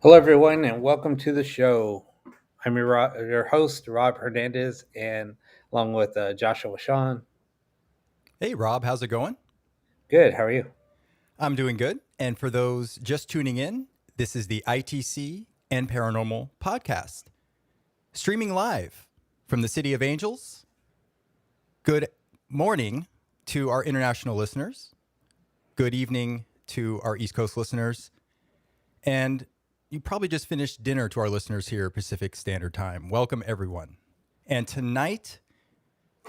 Hello, everyone, and welcome to the show. I'm your host, Rob Hernandez, and along with Joshua Sean. Hey, Rob, how's it going? Good. How are you? I'm doing good. And for those just tuning in, this is the ITC and Paranormal podcast, streaming live from the City of Angels. Good morning to our international listeners. Good evening to our East Coast listeners. And you probably just finished dinner to our listeners here, Pacific Standard Time. Welcome, everyone. And tonight,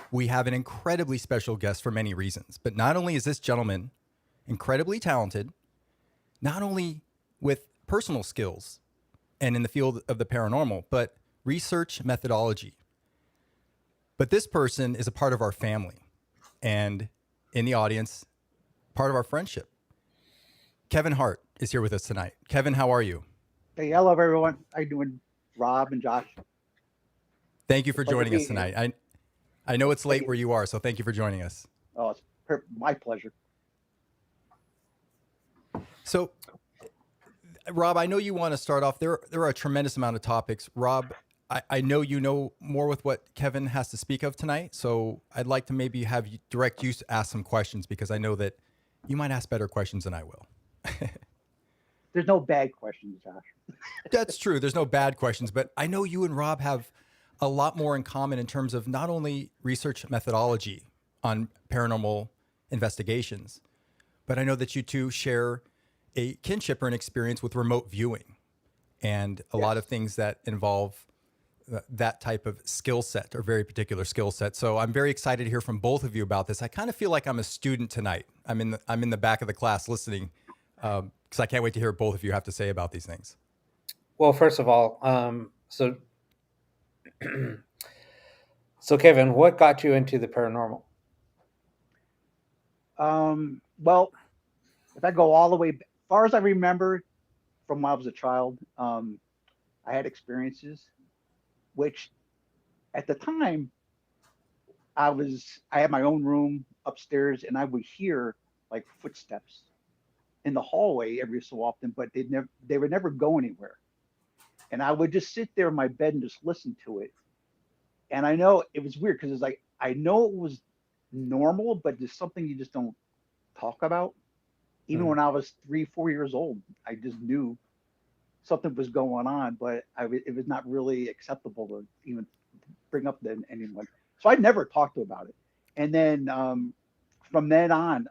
we have an incredibly special guest for many reasons. But not only is this gentleman incredibly talented, not only with personal skills and in the field of the paranormal, but research methodology. But this person is a part of our family and in the audience, part of our friendship. Kevin Hart is here with us tonight. Kevin, how are you? Hey, hello everyone. How you doing, Rob and Josh? Thank you for Pleasure joining us being here. tonight. I know it's late Thank where you. you are, so thank you for joining us. Oh, it's my pleasure. So, Rob, I know you want to start off. There are a tremendous amount of topics. Rob, I know you know more with what Kevin has to speak of tonight, so I'd like to maybe have you direct you to ask some questions because I know that you might ask better questions than I will. There's no bad questions, Josh. That's true. There's no bad questions, but I know you and Rob have a lot more in common in terms of not only research methodology on paranormal investigations, but I know that you two share a kinship or an experience with remote viewing and a lot Yes. of things that involve that type of skill set or very particular skill set. So I'm very excited to hear from both of you about this. I kind of feel like I'm a student tonight. I'm in the back of the class listening because I can't wait to hear what both of you have to say about these things. Well, first of all, so Kevin, what got you into the paranormal? Well, if I go all the way, as far as I remember from when I was a child, I had experiences, which at the time I had my own room upstairs, and I would hear like footsteps in the hallway every so often, but they would never go anywhere. And I would just sit there in my bed and just listen to it. And I know it was weird because it's like I know it was normal, but there's something you just don't talk about. Even Hmm. when I was 3, 4 years old, I just knew something was going on, but it was not really acceptable to even bring up to anyone. So I never talked to about it. And then from then on,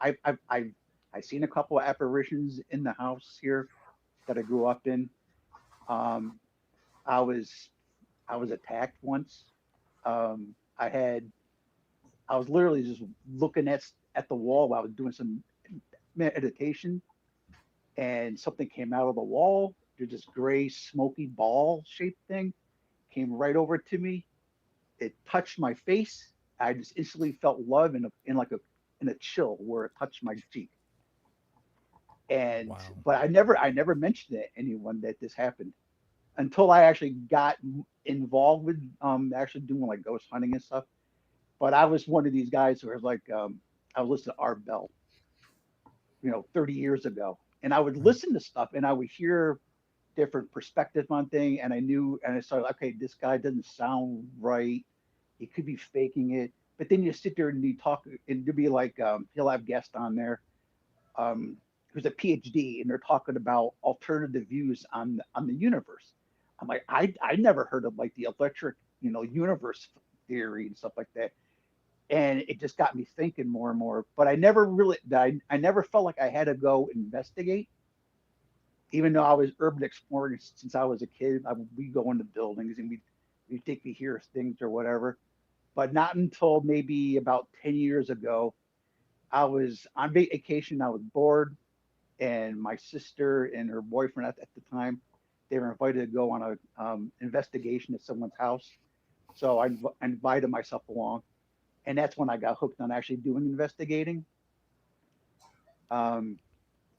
I seen a couple of apparitions in the house here that I grew up in. Um, I was I was attacked once. Um, I had I was literally just looking at the wall while I was doing some meditation, and something came out of the wall. There's this gray, smoky ball shaped thing came right over to me. It touched my face. I just instantly felt love in a chill where it touched my cheek. And Wow. but I never mentioned to anyone that this happened until I actually got involved with actually doing like ghost hunting and stuff. But I was one of these guys who was like, I was listening to Art Bell, 30 years ago. And I would Right. listen to stuff and I would hear different perspectives on thing. And I knew, and I started, okay, this guy doesn't sound right. He could be faking it. But then you sit there and you talk, and you'll be like, he'll have guests on there um, who's a PhD, and they're talking about alternative views on the universe. I'm like, I never heard of like the electric, universe theory and stuff like that, and it just got me thinking more and more. But I never felt like I had to go investigate. even though I was urban exploring since I was a kid, we go into buildings and we think we hear things or whatever. But not until maybe about 10 years ago, I was on vacation. I was bored, and my sister and her boyfriend at the time, they were invited to go on a investigation at someone's house. So I invited myself along, and that's when I got hooked on actually doing investigating. Um,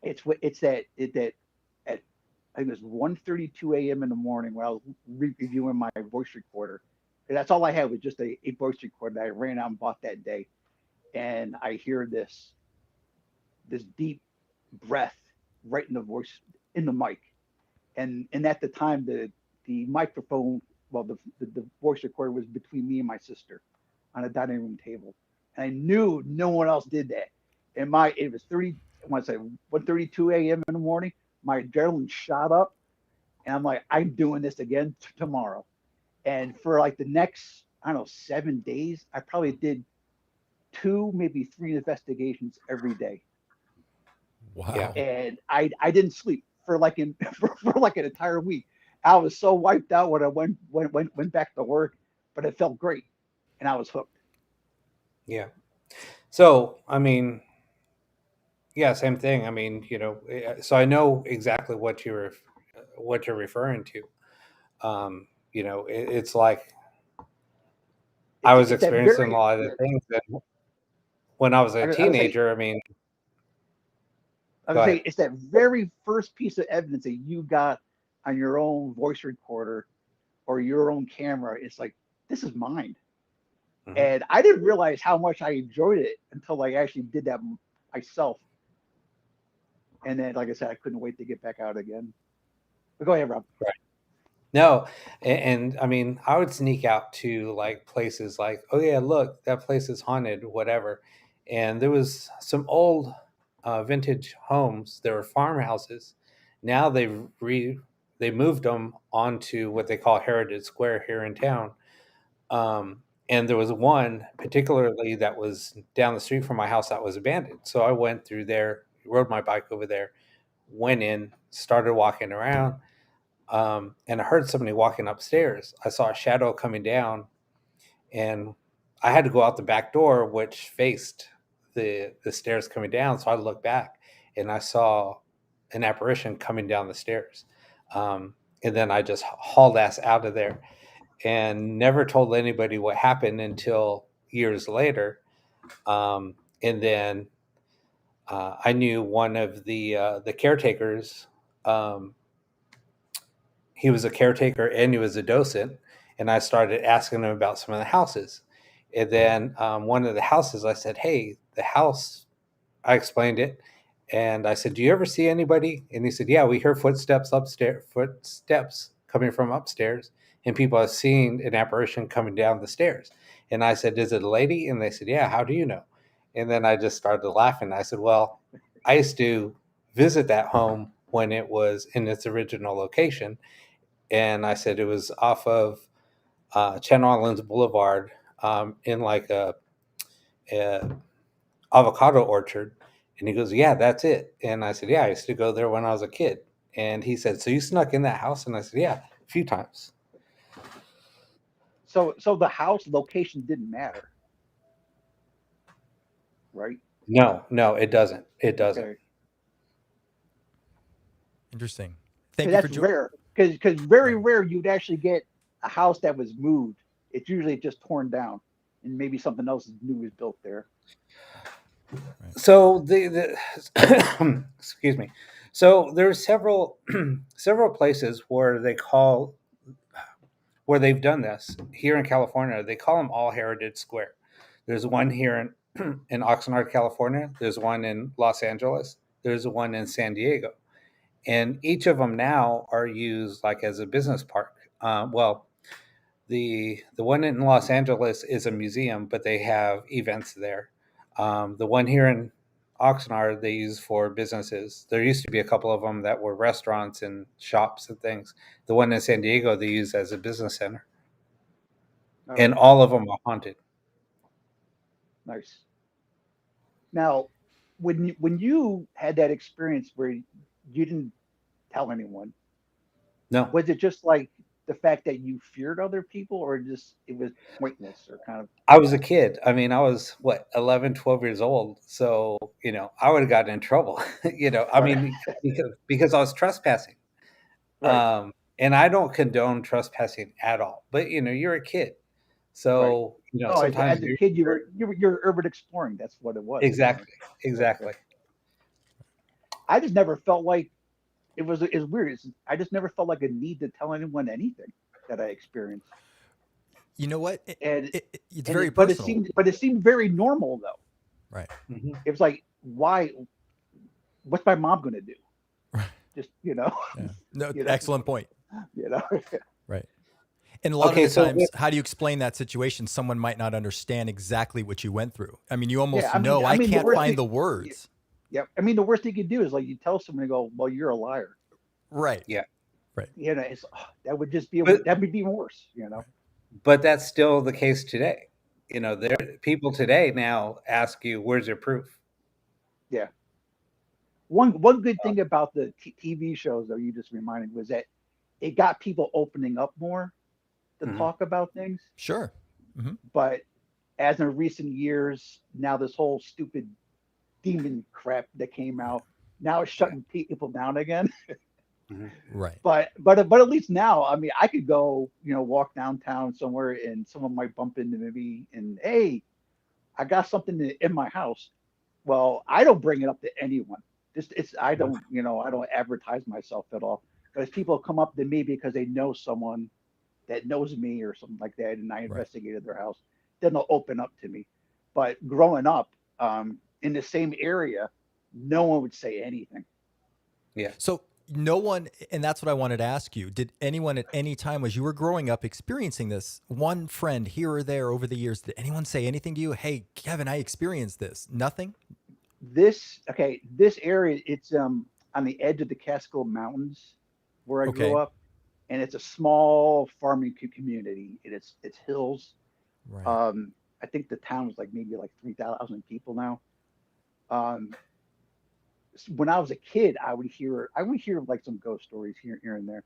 it's that at I think it was 1:32 a.m. in the morning when I was reviewing my voice recorder. And that's all I had was just a voice recorder that I ran out and bought that day. And I hear this deep breath right in the voice in the mic. And at the time the microphone, well, the voice recorder was between me and my sister on a dining room table. And I knew no one else did that. And it was 30, I want to say 1:32 a.m. in the morning. My adrenaline shot up, and I'm like, I'm doing this again tomorrow. And for like the next, I don't know, 7 days, I probably did two, maybe three investigations every day. Yeah. Wow. And I didn't sleep for like for like an entire week. I was so wiped out when I went back to work, but it felt great, and I was hooked. Yeah. So, I mean, yeah, same thing. I mean, so I know exactly what you're referring to. It's like I was It's that experiencing a very, lot of yeah. the things that when I was a I would say teenager. I mean, I go would say ahead. it's that very first piece of evidence that you got on your own voice recorder or your own camera. It's like, this is mine. Hmm. And I didn't realize how much I enjoyed it until I actually did that myself. And then, like I said, I couldn't wait to get back out again. But go ahead, Rob. No, and I mean, I would sneak out to like places like, oh yeah, look, that place is haunted, whatever. And there was some old vintage homes. There were farmhouses. Now they moved them onto what they call Heritage Square here in town. And there was one particularly that was down the street from my house that was abandoned. So I went through there, rode my bike over there, went in, started walking around, and I heard somebody walking upstairs. I saw a shadow coming down, and I had to go out the back door, which faced the stairs coming down. So I looked back, and I saw an apparition coming down the stairs. And then I just hauled ass out of there and never told anybody what happened until years later. And then I knew one of the caretakers. Um, he was a caretaker and he was a docent, and I started asking him about some of the houses. And then one of the houses, I said, "Hey, the house." I explained it, and I said, "Do you ever see anybody?" And he said, "Yeah, we hear footsteps upstairs, footsteps coming from upstairs, and people have seen an apparition coming down the stairs." And I said, "Is it a lady?" And they said, "Yeah." How do you know? And then I just started laughing. I said, "Well, I used to visit that home when it was in its original location." And I said it was off of Channel Islands Boulevard, in like a avocado orchard. And he goes, "Yeah, that's it." And I said, "Yeah, I used to go there when I was a kid." And he said, "So you snuck in that house?" And I said, "Yeah, a few times." So the house location didn't matter, right? No, no, it doesn't. It doesn't. Okay, Interesting. Thank because you for that's joining. rare. Because very Yeah. rare you'd actually get a house that was moved. It's usually just torn down, and maybe something else new is built there. Right. So the excuse me. So there's several several places where they've done this here in California. They call them all Heritage Square. There's one here in Oxnard, California. There's one in Los Angeles. There's one in San Diego, and each of them now are used like as a business park. Well, the one in Los Angeles is a museum, but they have events there. The one here in Oxnard they use for businesses. There used to be a couple of them that were restaurants and shops and things. The one in San Diego they use as a business center, Oh, and all of them are haunted. nice. Now, when you had that experience where you didn't tell anyone? No, Was it just like the fact that you feared other people, or just it was pointless, or kind of? I was a kid. I mean, I was what, 11, 12 years old. So, I would have gotten in trouble, I Right. mean, because I was trespassing. Right. And I don't condone trespassing at all. But, you're a kid. Right. So, Oh, sometimes as a kid, you were urban exploring. That's what it was. exactly, Okay. exactly. I just never felt like it's weird. I just never felt like a need to tell anyone anything that I experienced. You know what? And It's and very it, but it personal. seemed but it seemed very normal though. Right. Hmm. It was like, why? What's my mom going to do? Right. Just Yeah. No, you know, excellent point. you know. Right. And a lot of Okay, the so times, how do you explain that situation? Someone might not understand exactly what you went through. I mean, you Yeah, almost I mean, know, I I mean, the can't worst find thing. the words. Yeah, I mean, the worst thing you could do is like you tell someone to go, well, you're a liar. Right. yeah, Right. It's that would just be but that would be even worse. but that's still the case today. There people today now ask you, "Where's your proof?" Yeah. One good thing about the TV shows, though, you just reminded was that it got people opening up more to Hmm. talk about things. Sure. Hmm. But as in recent years, now this whole stupid demon crap that came out, now it's Yeah. shutting people down again. Hmm. Right. But at least now, I mean, I could go, walk downtown somewhere and someone might bump into me and, hey, I got something in my house. Well, I don't bring it up to anyone. Just I don't, I don't advertise myself at all. But if people come up to me because they know someone that knows me or something like that, and I Right. investigated their house, then they'll open up to me. But growing up in the same area, no one would say anything. Yeah. So no one, and that's what I wanted to ask you. Did anyone at any time as you were growing up experiencing this, one friend here or there over the years, did anyone say anything to you? Hey, Kevin, I experienced this. Nothing? This area, it's on the edge of the Catskill Mountains where I grew Okay. up, and it's a small farming community. It's hills. Right. Um, I think the town is like maybe like 3,000 people now. Um, when I was a kid, I would hear like some ghost stories here and there,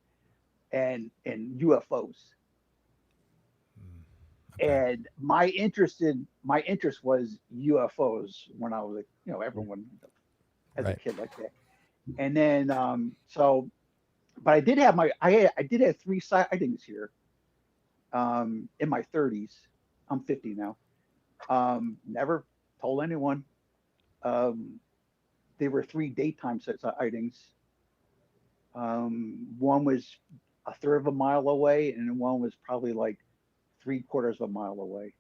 and UFOs. Okay. And my interest was UFOs when I was like, everyone as a Right. kid like that. And then but I did have three sightings here in my 30s. I'm 50 now. Never told anyone. Um, they were three daytime sightings. One was a third of a mile away, and one was probably like three-quarters of a mile away.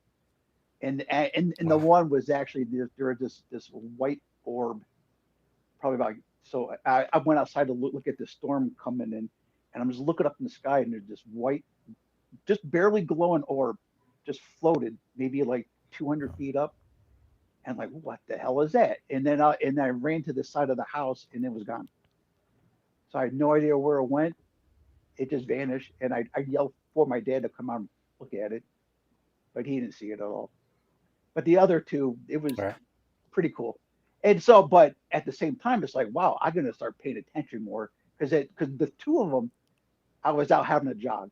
And the Wow. one was actually there was this white orb, probably about. So I went outside to look at the storm coming in, and I'm just looking up in the sky, and there's this white, just barely glowing orb, just floated maybe like 200 Wow. feet up, and I'm like, what the hell is that? And I ran to the side of the house, and it was gone. So I had no idea where it went. It just vanished, and I yelled for my dad to come out and look at it, but he didn't see it at all. But the other two, it was All right. pretty cool. And so, but at the same time, it's like, wow, I'm gonna start paying attention more because the two of them, I was out having a jog,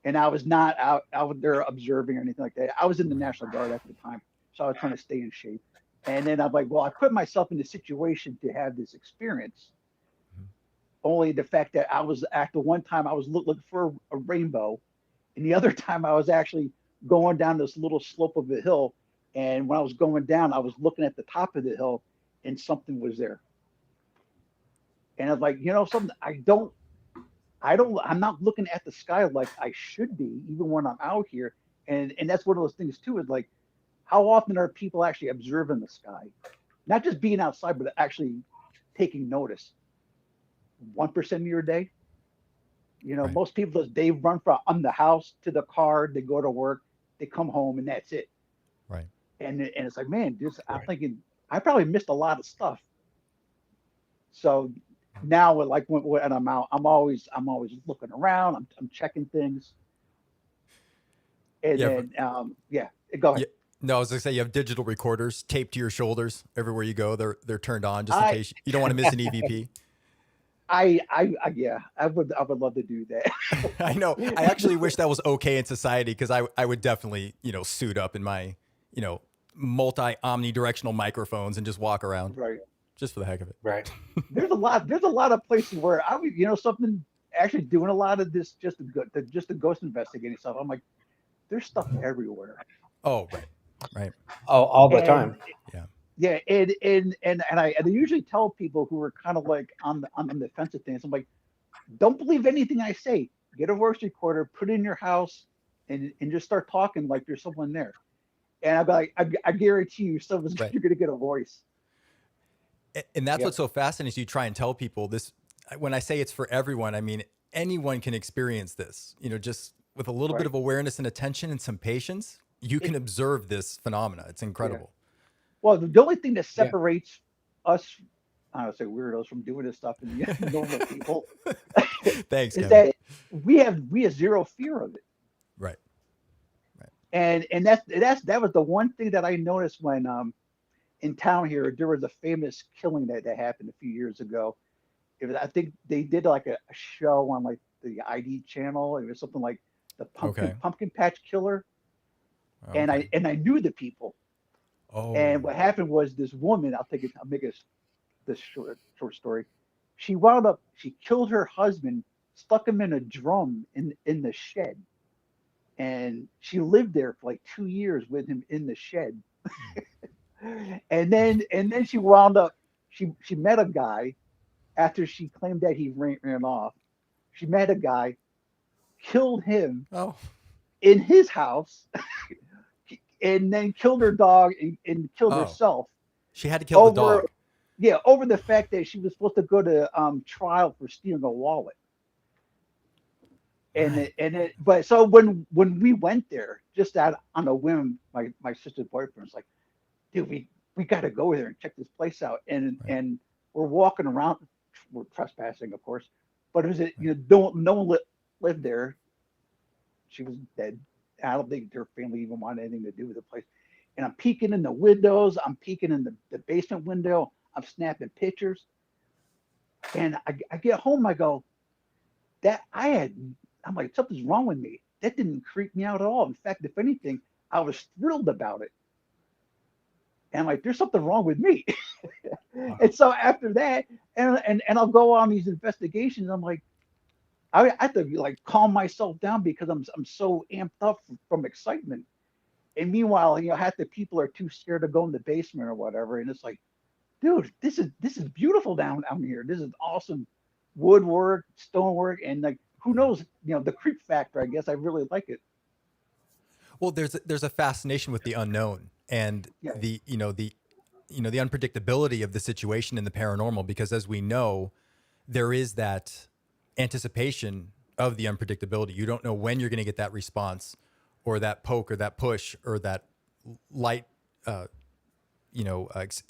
and I was not out there observing or anything like that. I was in the Right. National Guard at the time, so I was trying to stay in shape. And then I'm like, well, I put myself in the situation to have this experience. Mhm. Only the fact that I was at the one time I was looking for a rainbow, and the other time I was actually going down this little slope of a hill. And when I was going down, I was looking at the top of the hill, and something was there. And I was like, something I'm not looking at the sky like I should be, even when I'm out here. And that's one of those things too, is like, how often are people actually observing the sky? Not just being outside, but actually taking notice. 1% of your day. Right. Most people, they run from the house to the car, they go to work, they come home, and that's it. Right. And it's like, man, I'm Right. thinking I probably missed a lot of stuff. So now, when I'm out, I'm always looking around. I'm checking things, and Yeah. then yeah, go ahead. Yeah. No, I was gonna say you have digital recorders taped to your shoulders everywhere you go. They're turned on just in I case you don't want to miss an EVP. Yeah, I would love to do that. I know. I actually wish that was okay in society because I would definitely, suit up in my, you know, multi omnidirectional microphones and just walk around Right. just for the heck of it. Right. There's a lot of places where I would, something actually doing a lot of this just the ghost investigating stuff. I'm like, there's stuff everywhere. Oh, right. Right. Oh, all the And time. Yeah. yeah, and I usually tell people who are kind of like on the fence of things. I'm like, don't believe anything I say. Get a voice recorder, put it in your house, and just start talking like there's someone there. And I'd be like, I guarantee you, Right. you're gonna get a voice. And that's Yep. what's so fascinating is you try and tell people this. When I say it's for everyone, I mean anyone can experience this. Just with a little bit Right. of awareness and attention and some patience, you can It, observe this phenomena. It's yeah. incredible. Well, the only thing that Yeah. separates us, I don't say weirdos, from doing this stuff and the normal people Thanks, is Kevin. that we have zero fear of it. Right. Right. And that was the one thing that I noticed when in town here there was a famous killing that happened a few years ago. I think they did like a show on like the ID channel. It was something like the Okay. pumpkin patch killer, and Okay. I knew the people. Oh. And what happened was this woman. I'll make this short story. She killed her husband, stuck him in a drum in the shed, and she lived there for like 2 years with him in the shed. And then she wound up. She met a guy after she claimed that he ran off. She met a guy, killed him Oh. in his house, and then killed her dog and killed Oh. herself She had to kill the over dog. yeah, over the fact that she was supposed to go to trial for stealing a wallet. Right. But so when we went there, just out on a whim, my sister's boyfriend was like, dude, we got to go there and check this place out. And Right. and we're walking around, we're trespassing, of course, but it was Right. don't no one lived there. She was dead. I don't think their family even wanted anything to do with the place. And I'm peeking in the windows. I'm peeking in the basement window. I'm snapping pictures. And I get home. I go, that I had, I'm like, something's wrong with me. That didn't creep me out at all. In fact, if anything, I was thrilled about it. And I'm like, there's something wrong with me. Wow. And so after that, and I'll go on these investigations. I'm like, I have to like calm myself down because I'm so amped up from excitement. And meanwhile, half the people are too scared to go in the basement or whatever. And it's like, dude, this is beautiful down here. This is awesome woodwork, stonework, and like who knows, the creep factor. I guess I really like it. Well, there's a fascination with the unknown and Yeah, the unpredictability of the situation in the paranormal because as we know, there is that anticipation of the unpredictability. You don't know when you're going to get that response or that poke or that push or that light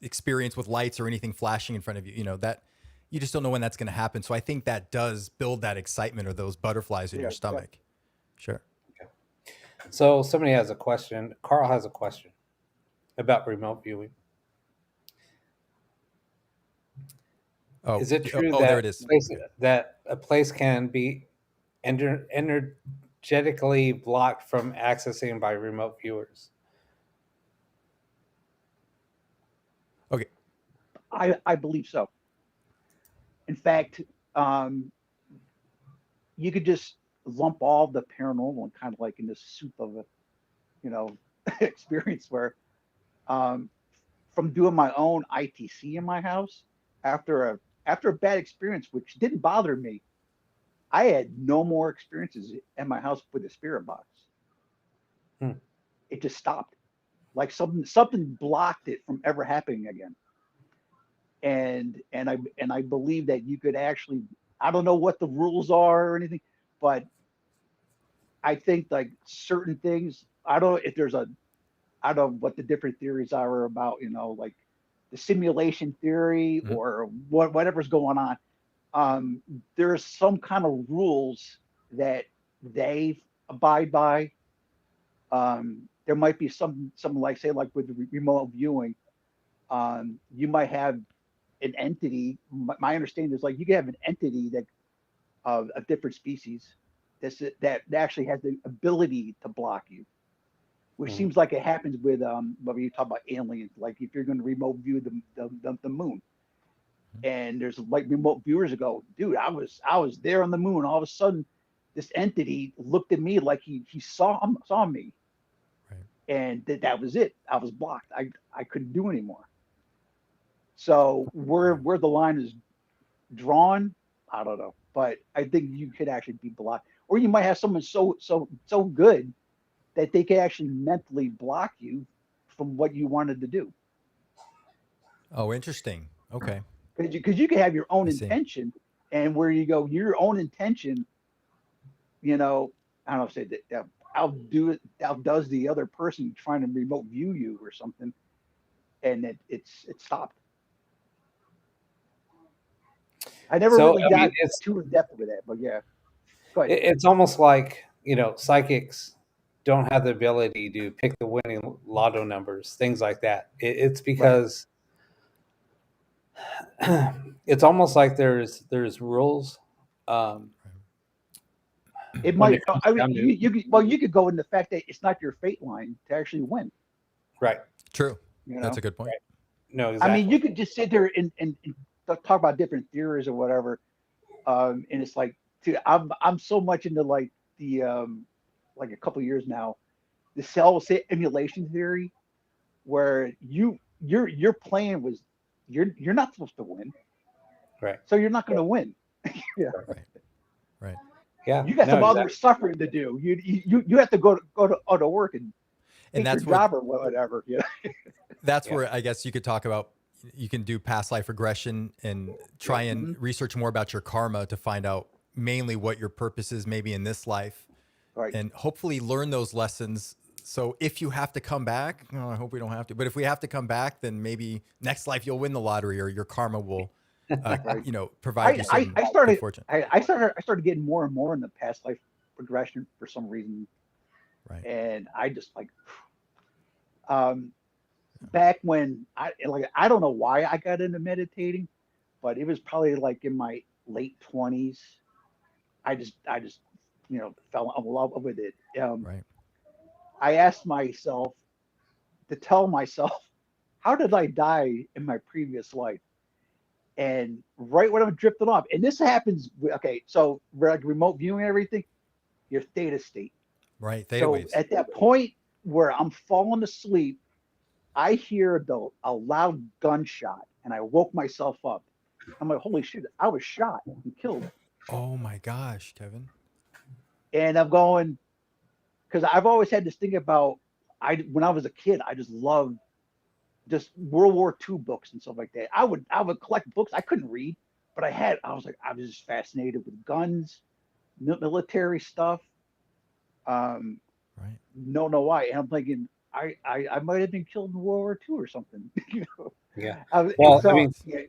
experience with lights or anything flashing in front of you, that you just don't know when that's going to happen. So I think that does build that excitement or those butterflies in yeah, your yeah. stomach. Sure. So somebody has a question. Carl has a question about remote viewing. Oh, Is it true oh, there it is. Okay. that a place can be energetically blocked from accessing by remote viewers? Okay. I believe so. In fact, um, you could just lump all the paranormal and kind of like in this soup of a you know experience where um, from doing my own ITC in my house after a bad experience, which didn't bother me. I had no more experiences in my house with the spirit box. Hmm. It just stopped. Like something blocked it from ever happening again. And I believe that you could actually, I don't know what the rules are or anything, but I think like certain things, I don't know if there's a I don't know what the different theories are about, like the simulation theory Mhm. or whatever's going on. Um, there's some kind of rules that they abide by. There might be some like say like with remote viewing, you might have an entity. My understanding is like you can have an entity that of a different species that actually has the ability to block you, which Mhm. seems like it happens with when you talk about aliens. Like if you're going to remote view the moon, and there's like remote viewers that go, dude, I was there on the moon. All of a sudden, this entity looked at me like he saw me, Right. and that was it. I was blocked. I couldn't do anymore. So where the line is drawn, I don't know, but I think you could actually be blocked, or you might have someone so good that they can actually mentally block you from what you wanted to do. Oh, interesting. Okay. Because you can have your own I see. intention, and where you go, your own intention, you know, I don't know if say that outdoes the other person trying to remote view you or something, and it stopped. I never So really I mean, got too in depth with that, but yeah, go ahead. it's almost like, psychics don't have the ability to pick the winning lotto numbers, things like that. It's Right. because it's almost like there's rules, um, It when might. it comes I mean, down to you could go in the fact that it's not your fate line to actually win. right, True. You That's a know, good point. right. No, I mean, exactly. you could just sit there and talk about different theories or whatever, and it's like, dude, I'm so much into like the like a couple years now, the cell emulation theory, where your plan was you're not supposed to win, Right. so you're not going to win. Yeah, Right. Right. Yeah. you got No, some other exactly. suffering to do. You have to go to work and And take your that's where job or whatever. Yeah, that's Yeah. where I guess you could talk about you can do past life regression and try and hmm research more about your karma to find out mainly what your purpose is maybe in this life right. and hopefully learn those lessons. So if you have to come back, I hope we don't have to, but if we have to come back, then maybe next life you'll win the lottery or your karma will, Right. provide you some I good started fortune. I started getting more and more in the past life progression for some reason, Right. and I just like um back when I don't know why I got into meditating, but it was probably like in my late 20s. I just fell in love with it. Right. I asked myself to tell myself, how did I die in my previous life? And right when I'm drifting off, and this happens, okay, so we're like remote viewing everything, your theta state. Right. Theta So waves. at that point where I'm falling asleep, I hear a loud gunshot, and I woke myself up. I'm like, holy shit, I was shot and killed. Oh my gosh, Kevin. And I'm going, because I've always had this thing about, when I was a kid, I just loved just World War II books and stuff like that. I would collect books. I couldn't read, but I was just fascinated with guns, military stuff. Um, Right. no, know why. And I'm thinking, I might have been killed in World War II or something. Yeah. And Well, I so mean, yeah,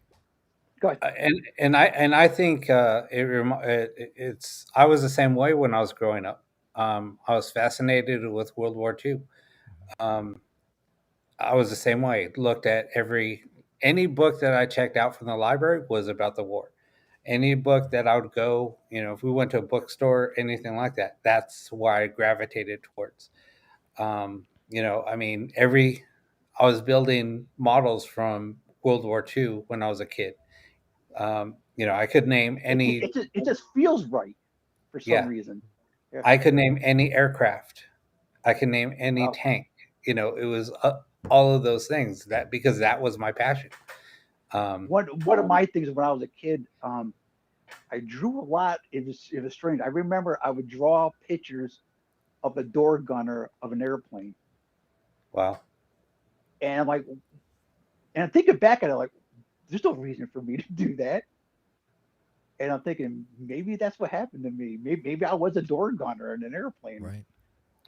go ahead. and I think it's I was the same way when I was growing up. I was fascinated with World War II. Um, I was the same way. Looked at any book that I checked out from the library was about the war. Any book that I would go, if we went to a bookstore, anything like that, that's where I gravitated towards. I mean, I was building models from World War II when I was a kid. I could name any, It just feels right for some yeah, reason. Yeah. I could name any aircraft. I could name any Wow. tank. It was all of those things because that was my passion. Um, One of my things when I was a kid, I drew a lot. It was strange. I remember I would draw pictures of a door gunner of an airplane, wow. and I'm like, and I'm thinking back at it like, there's no reason for me to do that. And I'm thinking maybe that's what happened to me. Maybe I was a door gunner in an airplane. Right.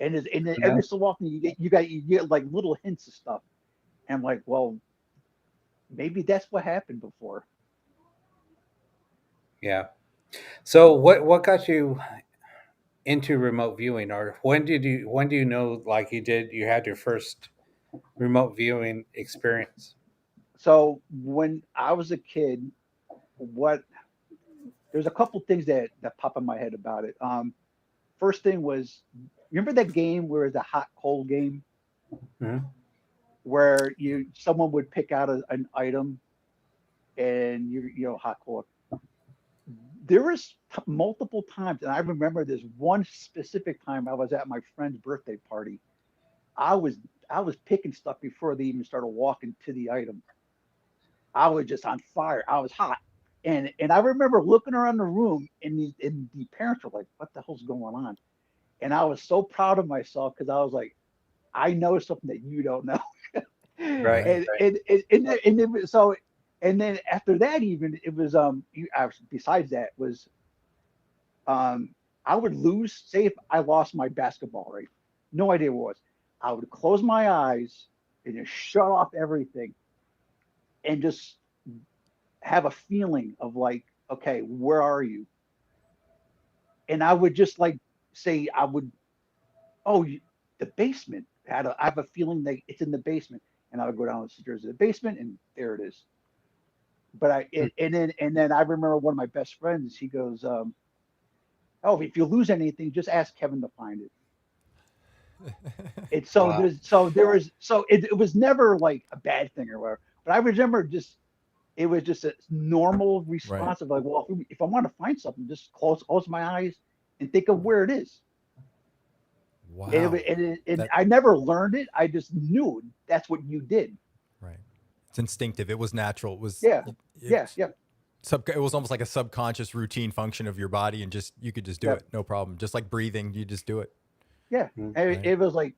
And then Yeah. every so often you get like little hints of stuff. And I'm like, well, maybe that's what happened before. Yeah. So what got you into remote viewing, or when do you know, like, you had your first remote viewing experience? So when I was a kid, what there's a couple things that pop in my head about it. First thing was, remember that game where it's a hot cold game Mhm. where someone would pick out an item and hot cold. There was multiple times, and I remember this one specific time I was at my friend's birthday party. I was I was picking stuff before they even started walking to the item. I was just on fire. I was hot. And I remember looking around the room and the parents were like, what the hell's going on? And I was so proud of myself because I was like, I know something that you don't know. Right. Right. So and then after that even it was besides that was I would lose, say if I lost my basketball, right? No idea what it was. I would close my eyes and just shut off everything and just have a feeling of like, okay, where are you? And I would just like say, oh, the basement. I have a feeling that it's in the basement, and I would go down the stairs to the basement, and there it is. But and then I remember one of my best friends. He goes, "Oh, if you lose anything, just ask Kevin to find it." It's so Wow. there's so there was so it was never like a bad thing or whatever. But I remember just it was just a normal Right. response of like, well, if I want to find something, just close my eyes and think of where it is. Wow. And That I never learned it. I just knew that's what you did. right. It's instinctive. It was natural. It was Yeah, yeah, it, yeah, it was almost like a subconscious routine function of your body, and just you could just do yeah, it, no problem. Just like breathing, you just do it. yeah. Mhm. And Right. it was like,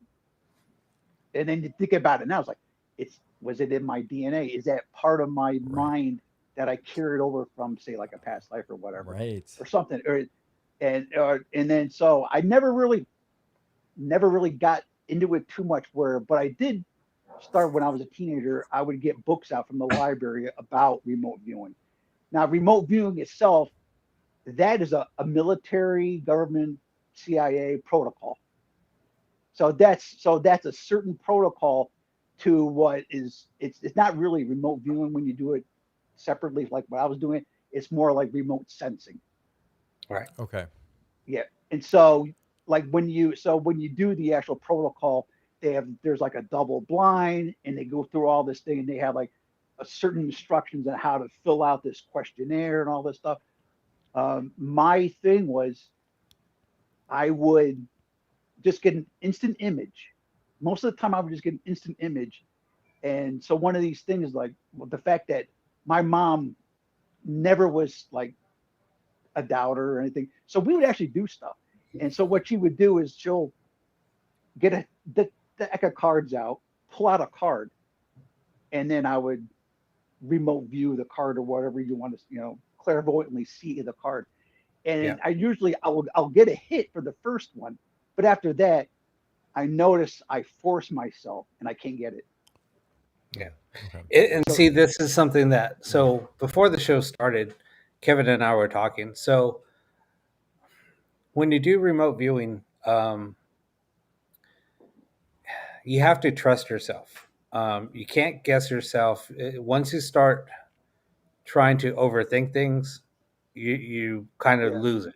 and then you think about it now, it's like, was it in my DNA? Is that part of my Right. mind that I carried over from, say, like a past life or whatever, Right. or something, and then so I never really got into it too much. But I did start when I was a teenager. I would get books out from the library about remote viewing. Now, remote viewing itself, that is a military government CIA protocol. So that's a certain protocol to what is it's not really remote viewing when you do it separately like what I was doing. It's more like remote sensing. Right. Okay. Yeah. And so like when you do the actual protocol, there's like a double blind and they go through all this thing and they have like a certain instructions on how to fill out this questionnaire and all this stuff. My thing was I would just get an instant image. Most of the time I would just get an instant image. And so one of these things like well, the fact that my mom never was like a doubter or anything. So we would actually do stuff. And so what she would do is she'll get the deck of cards out, pull out a card, and then I would remote view the card or whatever you want to, clairvoyantly see the card. Yeah. And I'll get a hit for the first one, but after that, I notice I force myself and I can't get it. Yeah. Okay. And So see, this is something that, so before the show started, Kevin and I were talking. So when you do remote viewing, you have to trust yourself. You can't guess yourself. Once you start trying to overthink things, you kind of yeah, lose it.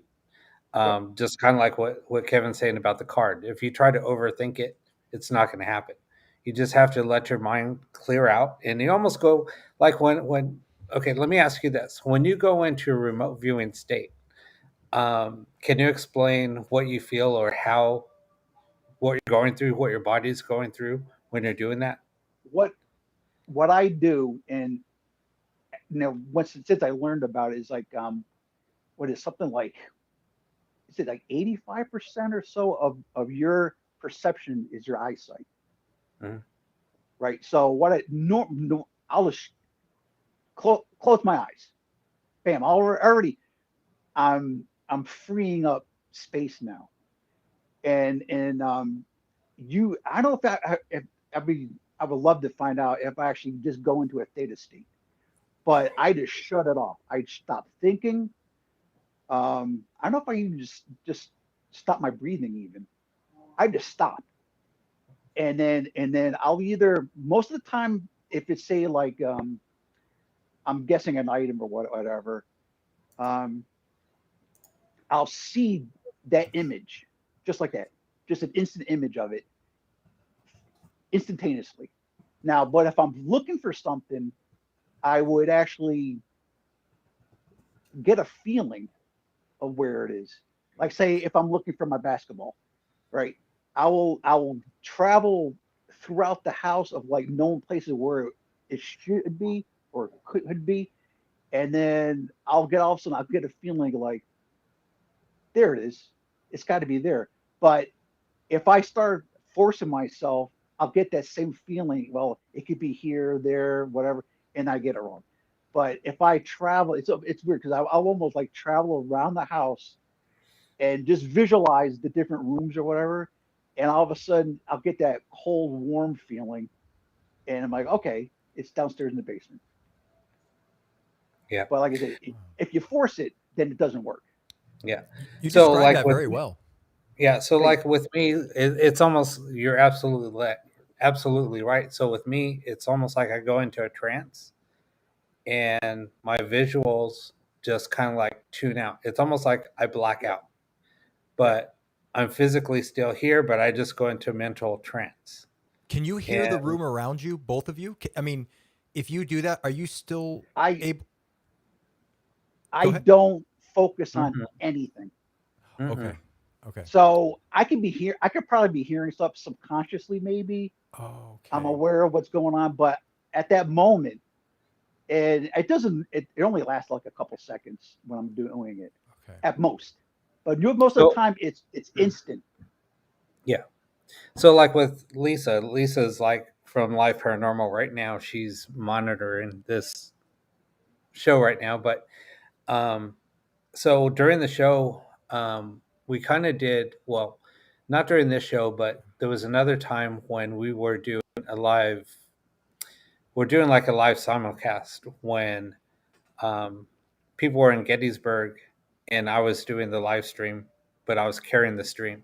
yep, Just kind of like what Kevin's saying about the card. If you try to overthink it, it's not going to happen. You just have to let your mind clear out, and you almost go like when. Okay, let me ask you this: when you go into a remote viewing state, can you explain what you feel or how what you're going through, what your body's going through when you're doing that? what what I do, and once since I learned about it, is like what is something like is it like 85% or so of your perception is your eyesight, Mhm. right? So what I no, I'll just close my eyes, bam, already I'm freeing up space now, and I don't know if I would love to find out if I actually just go into a theta state, but I just shut it off. I stop thinking. I don't know if I even just stop my breathing even. I just stop. And then I'll either most of the time if it's say like I'm guessing an item or whatever, um, I'll see that image just like that, just an instant image of it instantaneously. Now, but if I'm looking for something, I would actually get a feeling of where it is. Like say if I'm looking for my basketball, right? I will travel throughout the house of like known places where it should be or could be, and then I'll get all of a sudden I'll get a feeling like there it is. It's got to be there. But if I start forcing myself, I'll get that same feeling. Well, it could be here, there, whatever, and I get it wrong. But if I travel, it's weird because I'll almost like travel around the house and just visualize the different rooms or whatever, and all of a sudden I'll get that cold, warm feeling, and I'm like, okay, it's downstairs in the basement. Yeah. But like I said, if you force it, then it doesn't work. Yeah. You So described like that with very well. yeah, so Thank like with me, it's almost you're absolutely right. So with me, it's almost like I go into a trance and my visuals just kind of like tune out. It's almost like I black out, yeah. but I'm physically still here, but I just go into a mental trance. Can you hear the And room around you, both of you? I mean, if you do that, are you still I able? Go I ahead. don't focus on mhm, anything. mhm. Okay. Okay. So I could probably be hearing stuff subconsciously, maybe. I'm Okay. aware of what's going on, but at that moment, and it doesn't, it only lasts like a couple seconds when I'm doing it Okay. at most. But most of the So time, it's instant. yeah, so like with Lisa's like from Life Paranormal right now. She's monitoring this show right now, but um, so during the show, we kind of did well, not during this show, but there was another time when we were doing a live. We're doing like a live simulcast when um, people were in Gettysburg, and I was doing the live stream, but I was carrying the stream.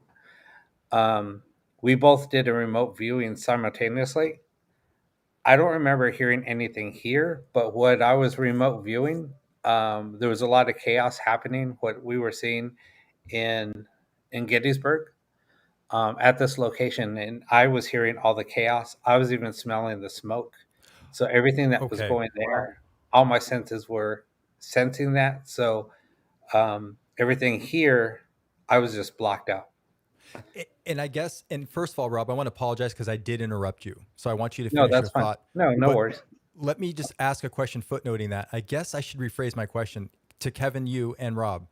Um, we both did a remote viewing simultaneously. I don't remember hearing anything here, but what I was remote viewing, there was a lot of chaos happening. What we were seeing in Gettysburg at this location, and I was hearing all the chaos. I was even smelling the smoke. So everything that was Okay. going Wow. there, all my senses were sensing that. So everything here, I was just blocked out. And I guess, and first of all, Rob, I want to apologize because I did interrupt you. So I want you to No, finish your that's fine. thought. No, no But worries. let me just ask a question footnoting that. I guess I should rephrase my question to Kevin, you, and Rob.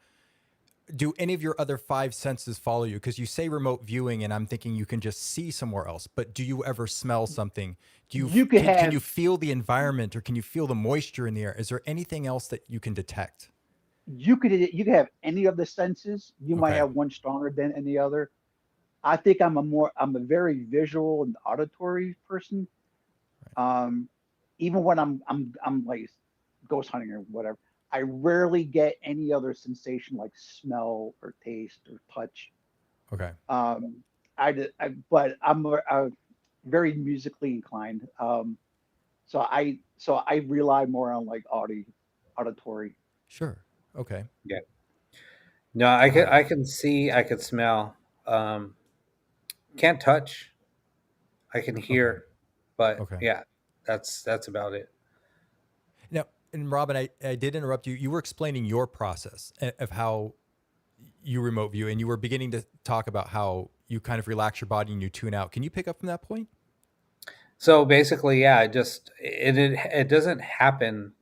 Do any of your other five senses follow you? Because you say remote viewing, and I'm thinking you can just see somewhere else. But do you ever smell something? Do you You could can you have feel the environment, or can you feel the moisture in the air? Is there anything else that you can detect? you could have any of the senses. You might Okay. have one stronger than any other. I think I'm a very visual and auditory person. Um, Even when I'm like ghost hunting or whatever, I rarely get any other sensation like smell or taste or touch. Okay. Um, but I'm very musically inclined. So I rely more on like auditory. Sure. Okay. Yeah. No, Wow. I can see, I could smell. Um, can't touch. I can Okay. hear, but Okay. yeah, that's about it. Now, and Robin, I did interrupt you. You were explaining your process of how you remote view, and you were beginning to talk about how you kind of relax your body and you tune out. Can you pick up from that point? So basically, yeah, it doesn't happen.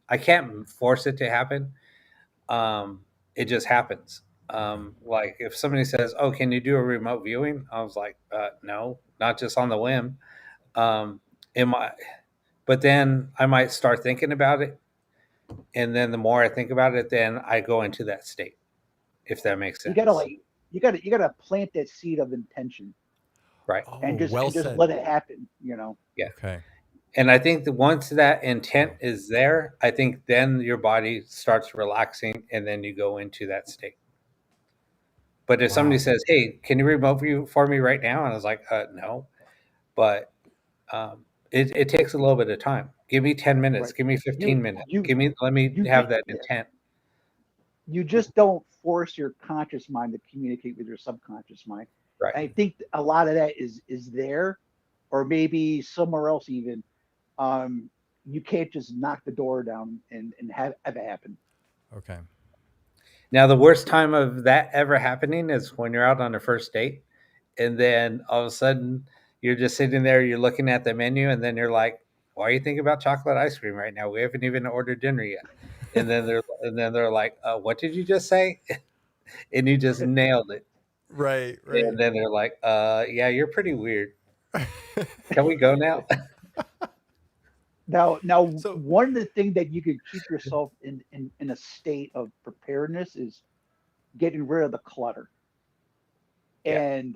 I can't force it to happen. It just happens. Okay. Like if somebody says, "Oh, can you do a remote viewing?" I was like, "No, not just on the whim." Um, it might, but then I might start thinking about it, and then the more I think about it, then I go into that state. If that makes You gotta sense, like you gotta plant that seed of intention right? Oh, well and just said. let it happen. You know. Yeah. Okay. And I think that once that intent Wow. is there, I think then your body starts relaxing and then you go into that state. But if somebody Wow. says, "Hey, can you remote view for me right now?" And I was like, "No," but it takes a little bit of time. Give me 10 minutes. Right. Give me You 15 minutes. you Let me you have just that yeah. intent. You just don't force your conscious mind to communicate with your subconscious mind. Right. And I think a lot of that is there, or maybe somewhere else even. Um, you can't just knock the door down and have it happen. Okay. Now, the worst time of that ever happening is when you're out on a first date, and then all of a sudden you're just sitting there, you're looking at the menu, and then you're like, "Why are you thinking about chocolate ice cream right now? We haven't even ordered dinner yet." And then they're like, "What did you just say?" And you just nailed it. Right, And right. then they're like, yeah, you're pretty weird. Can we go now?" Now, So, one of the things that you could keep yourself in a state of preparedness is getting rid of the clutter. Yeah.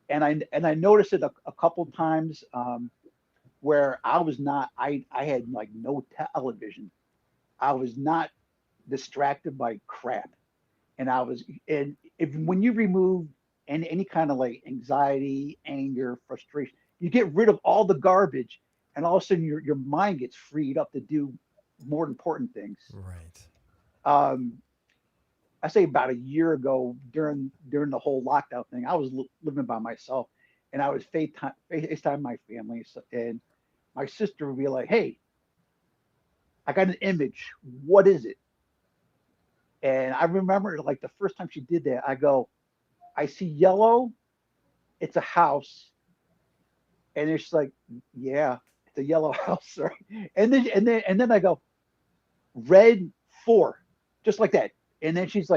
And I noticed it a couple times where I had like no television. I was not distracted by crap, and if when you remove any kind of like anxiety, anger, frustration, you get rid of all the garbage, and all of a sudden your mind gets freed up to do more important things. right. Um, I say about a year ago during the whole lockdown thing, I was living by myself, and I was FaceTime my family, and my sister would be like, "Hey, I got an image. What is it?" And I remember like the first time she did that, I go, "I see yellow. It's a house." And it's like, "Yeah, it's a yellow house, right?" And then I go, "Red 4," just like that. And then she's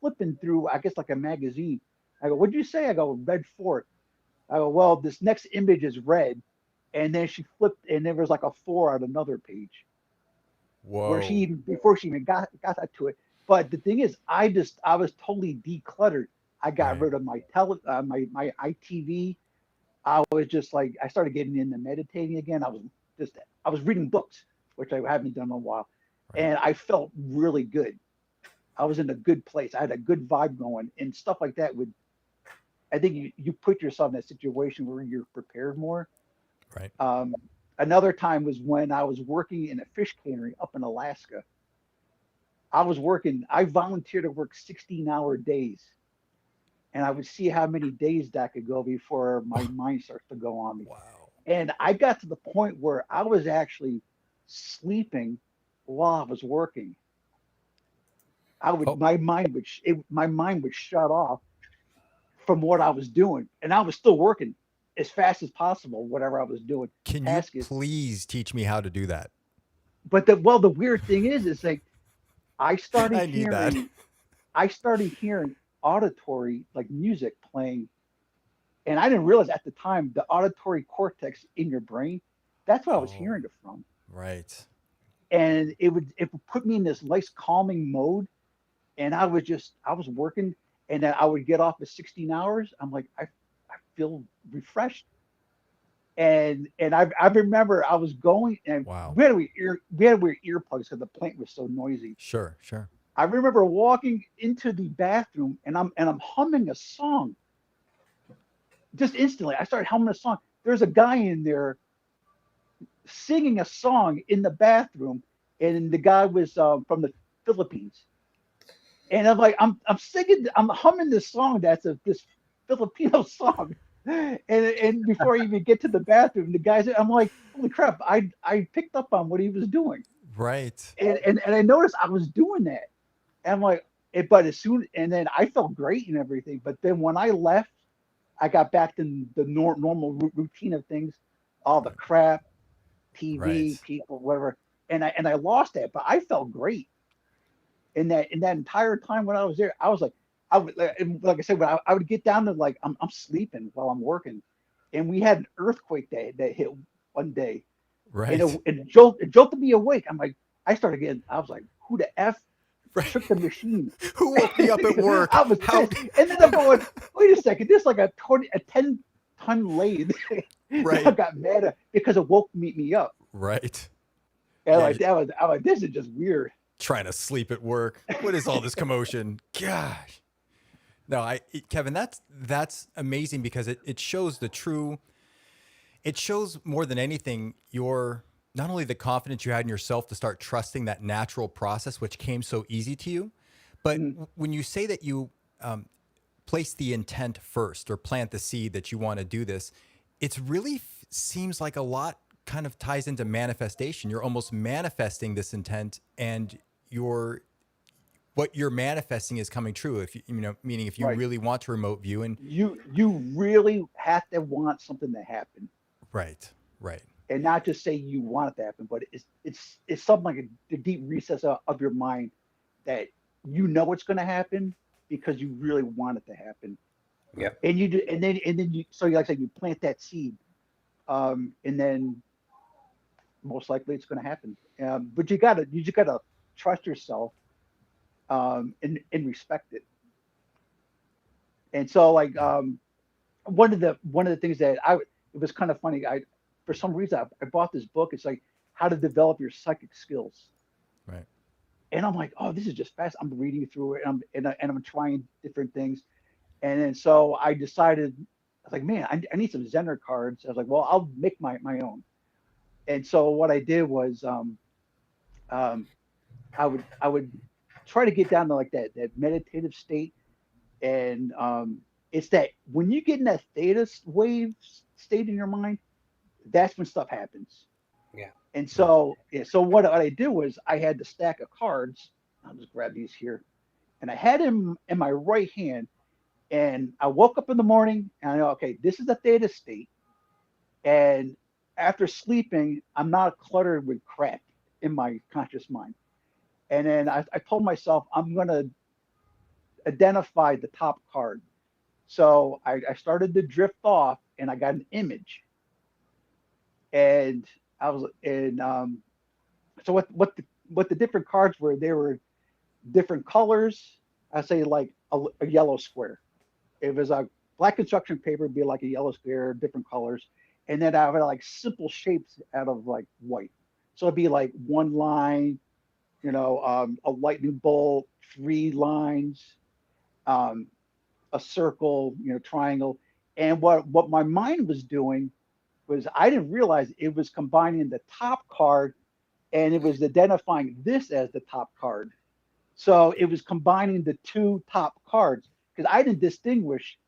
flipping through, I guess like a magazine. I go, "What'd you say?" I go, "Red 4." I go, "Well, this next image is red." And then she flipped, and there was like a 4 on another page where she Whoa. even before she even got that to it. But the thing is, I was totally decluttered. I got Right. rid of my ITV. I was just like I started getting into meditating again. I was reading books, which I haven't done in a while, Right. and I felt really good. I was in a good place. I had a good vibe going, and stuff like that would. I think you put yourself in a situation where you're prepared more. Right. Um, Another time was when I was working in a fish cannery up in Alaska. I was working. I volunteered to work 16-hour days, and I would see how many days that could go before my mind starts to go on me. Wow. And I got to the point where I was actually sleeping while I was working. I would Oh, my mind would shut off from what I was doing, and I was still working as fast as possible, whatever I was doing. can you Task is, please teach me how to do that? but the weird thing is like I started I need that. hearing, I started hearing auditory like music playing, and I didn't realize at the time the auditory cortex in your brain, that's what I was Oh, hearing it from. right. And it would put me in this nice calming mode, and I was working, and then I would get off at 16 hours. I'm like I feel refreshed. And I remember I was going, and Wow. we had to wear earplugs because the plant was so noisy. Sure, sure. I remember walking into the bathroom, and I'm humming a song. Just instantly I started humming a song. There's a guy in there singing a song in the bathroom, and the guy was from the Philippines. And I'm like, I'm singing, I'm humming this song this Filipino song. And before I even get to the bathroom, the guys, I'm like, holy crap, I picked up on what he was doing. Right. And I noticed I was doing that. And I'm like, but as soon, and then I felt great and everything. But then when I left, I got back to the normal routine of things, all the Right. crap, TV, Right. people, whatever. And I lost that, but I felt great in that entire time when I was there. I was like, I would like I said, when I would get down to like I'm sleeping while I'm working, and we had an earthquake that hit one day, and Right. it jolted me awake. I'm like, I started getting, I was like, who the f Right. shook the machine? Who woke me up at work? I was How? pissed, and then I'm going, wait a second, this is like a 10-ton lathe that I Right. got mad at because it woke me up. Right. And Yeah. like that was, I'm like, this is just weird. Trying to sleep at work. What is all this commotion? Gosh. No, Kevin, that's amazing because it shows the true it shows more than anything your not only the confidence you had in yourself to start trusting that natural process, which came so easy to you, but Mhm. when you say that you place the intent first or plant the seed that you want to do this, it's really seems like a lot kind of ties into manifestation. You're almost manifesting this intent, and your what you're manifesting is coming true. If you know, meaning if you Right. really want to remote view, and You really have to want something to happen, right, right, and not just say you want it to happen, but it's something like the deep recess of your mind that you know it's going to happen because you really want it to happen, Yep. and you do, and then you so like I said, you plant that seed, and then most likely it's going to happen. But you just gotta trust yourself, and respect it. And so like yeah, one of the things that it was kind of funny. I For some reason I bought this book. It's like how to develop your psychic skills. right. And I'm like, oh, this is just fast. I'm reading through it, and I'm trying different things. And then so I decided, I was like, man, I need some Zener cards. I was like, well, I'll make my own. And so what I did was, um, I would try to get down to like that meditative state, and it's that when you get in that theta wave state in your mind, that's when stuff happens. Yeah. And Yeah. so, yeah, so what I do was I had the stack of cards. I'll just grab these here, and I had him in my right hand. And I woke up in the morning, and I know, okay, this is a theta state. And after sleeping, I'm not cluttered with crap in my conscious mind. And then I told myself I'm going to identify the top card. So I started to drift off, and I got an image. And I was, and so what the different cards were, they were different colors. I say like a yellow square. It was a black construction paper, would be like a yellow square, different colors, and then I would like simple shapes out of like white. So it'd be like one line, a lightning bolt, three lines, um, a circle, triangle. And what my mind was doing was I didn't realize it was combining the top card, and it was identifying this as the top card. So it was combining the two top cards because I didn't distinguish.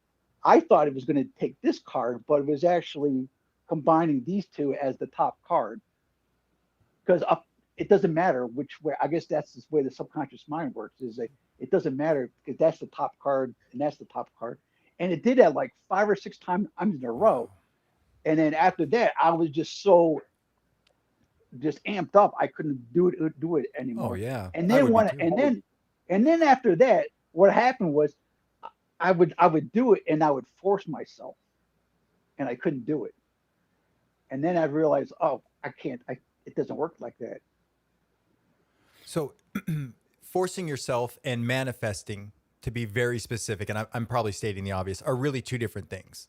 I thought it was going to take this card, but it was actually combining these two as the top card because it doesn't matter which way. I guess that's the way the subconscious mind works. Is that it doesn't matter because that's the top card and that's the top card, and it did that like 5 or 6 times in a row. Wow. And then after that, I was just so just amped up, I couldn't do it Oh anymore. yeah, And I then would be when too. and then after that, what happened was I would do it, and I would force myself, and I couldn't do it. And then I realized, oh, I can't. It doesn't work like that. So, forcing yourself and manifesting, to be very specific, and I'm probably stating the obvious, are really two different things.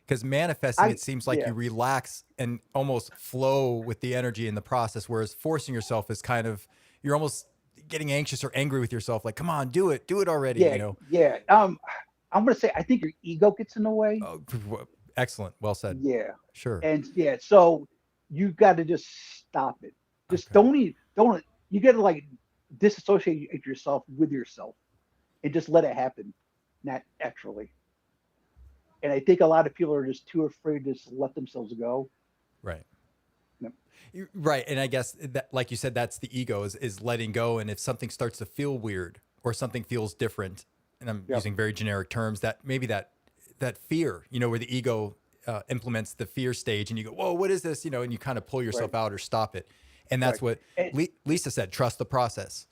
Because manifesting, I it seems like Yeah, you relax and almost flow with the energy in the process, whereas forcing yourself is kind of, you're almost getting anxious or angry with yourself, like, come on, do it already, yeah, you know? yeah. I'm gonna say I think your ego gets in the way. Oh, excellent. Well said. Yeah, Sure. and yeah, so you got to just stop it. Just Okay. don't. You got to like disassociate yourself with yourself and just let it happen naturally. And I think a lot of people are just too afraid to just let themselves go. Right. Yep. Right. And I guess that, like you said, that's the ego is letting go. And if something starts to feel weird or something feels different, and I'm Yep. using very generic terms, that maybe that fear, where the ego implements the fear stage, and you go, whoa, what is this? And you kind of pull Right. yourself out or stop it. And Right. that's what And Lisa said, trust the process.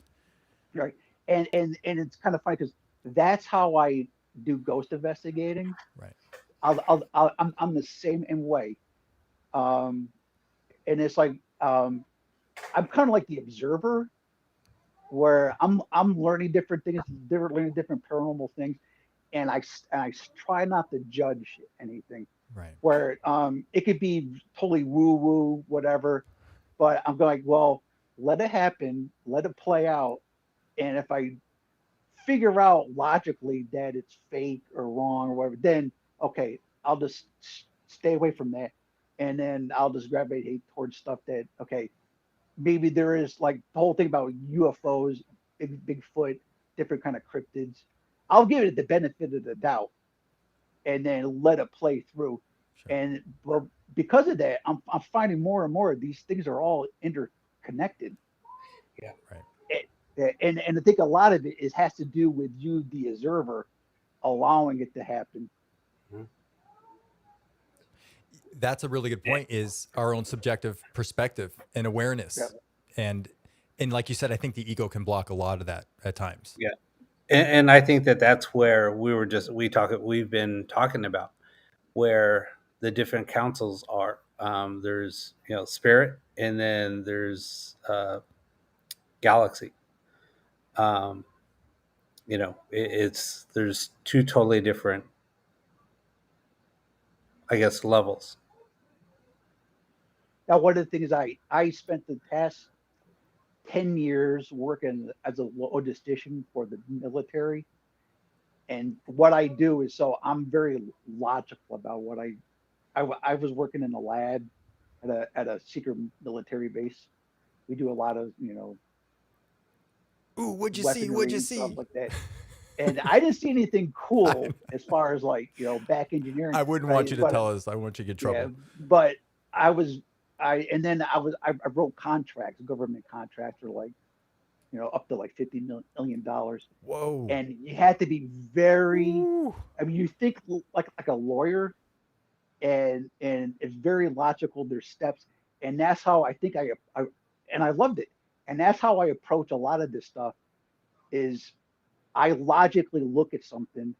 right. And it's kind of funny because that's how I do ghost investigating. Right. I'm the same in way. Um, and it's like I'm kind of like the observer where I'm learning different things, learning different paranormal things, and I try not to judge anything. Right. Where it could be totally woo woo whatever, but I'm going, well, let it happen, let it play out, and if I figure out logically that it's fake or wrong or whatever, then okay, I'll just stay away from that. and then I'll just gravitate towards stuff that, okay, maybe there is like the whole thing about UFOs, Bigfoot, different kind of cryptids. I'll give it the benefit of the doubt and then let it play through. Sure. And well, because of that, I'm finding more and more of these things are all interconnected. Yeah. Right. And I think a lot of it is has to do with you, the observer, allowing it to happen. Mhm. That's a really good point, is our own subjective perspective and Yeah, awareness. And like you said, I think the ego can block a lot of that at times. Yeah. And I think that that's where we've been talking about where the different councils are. There's spirit, and then there's galaxy. Um, it's there's two totally different, I guess, levels. now one of the things I spent the past 10 years working as a logistician for the military, and what I do is so I'm very logical about what I was working in a lab at a secret military base. We do a lot of Ooh, what'd you see? What'd weaponry you and stuff see? like that. And I didn't see anything I, cool as far as like back engineering, I wouldn't want right? you to But tell us. I want you to get yeah, trouble. but I was and then I wrote contracts, government contracts, for like up to like $50 million, Whoa. and you had to be very. Ooh. I mean, you think like a lawyer, and it's very logical. There's steps, and that's how I think I and I loved it, and that's how I approach a lot of this stuff. Is I logically look at something,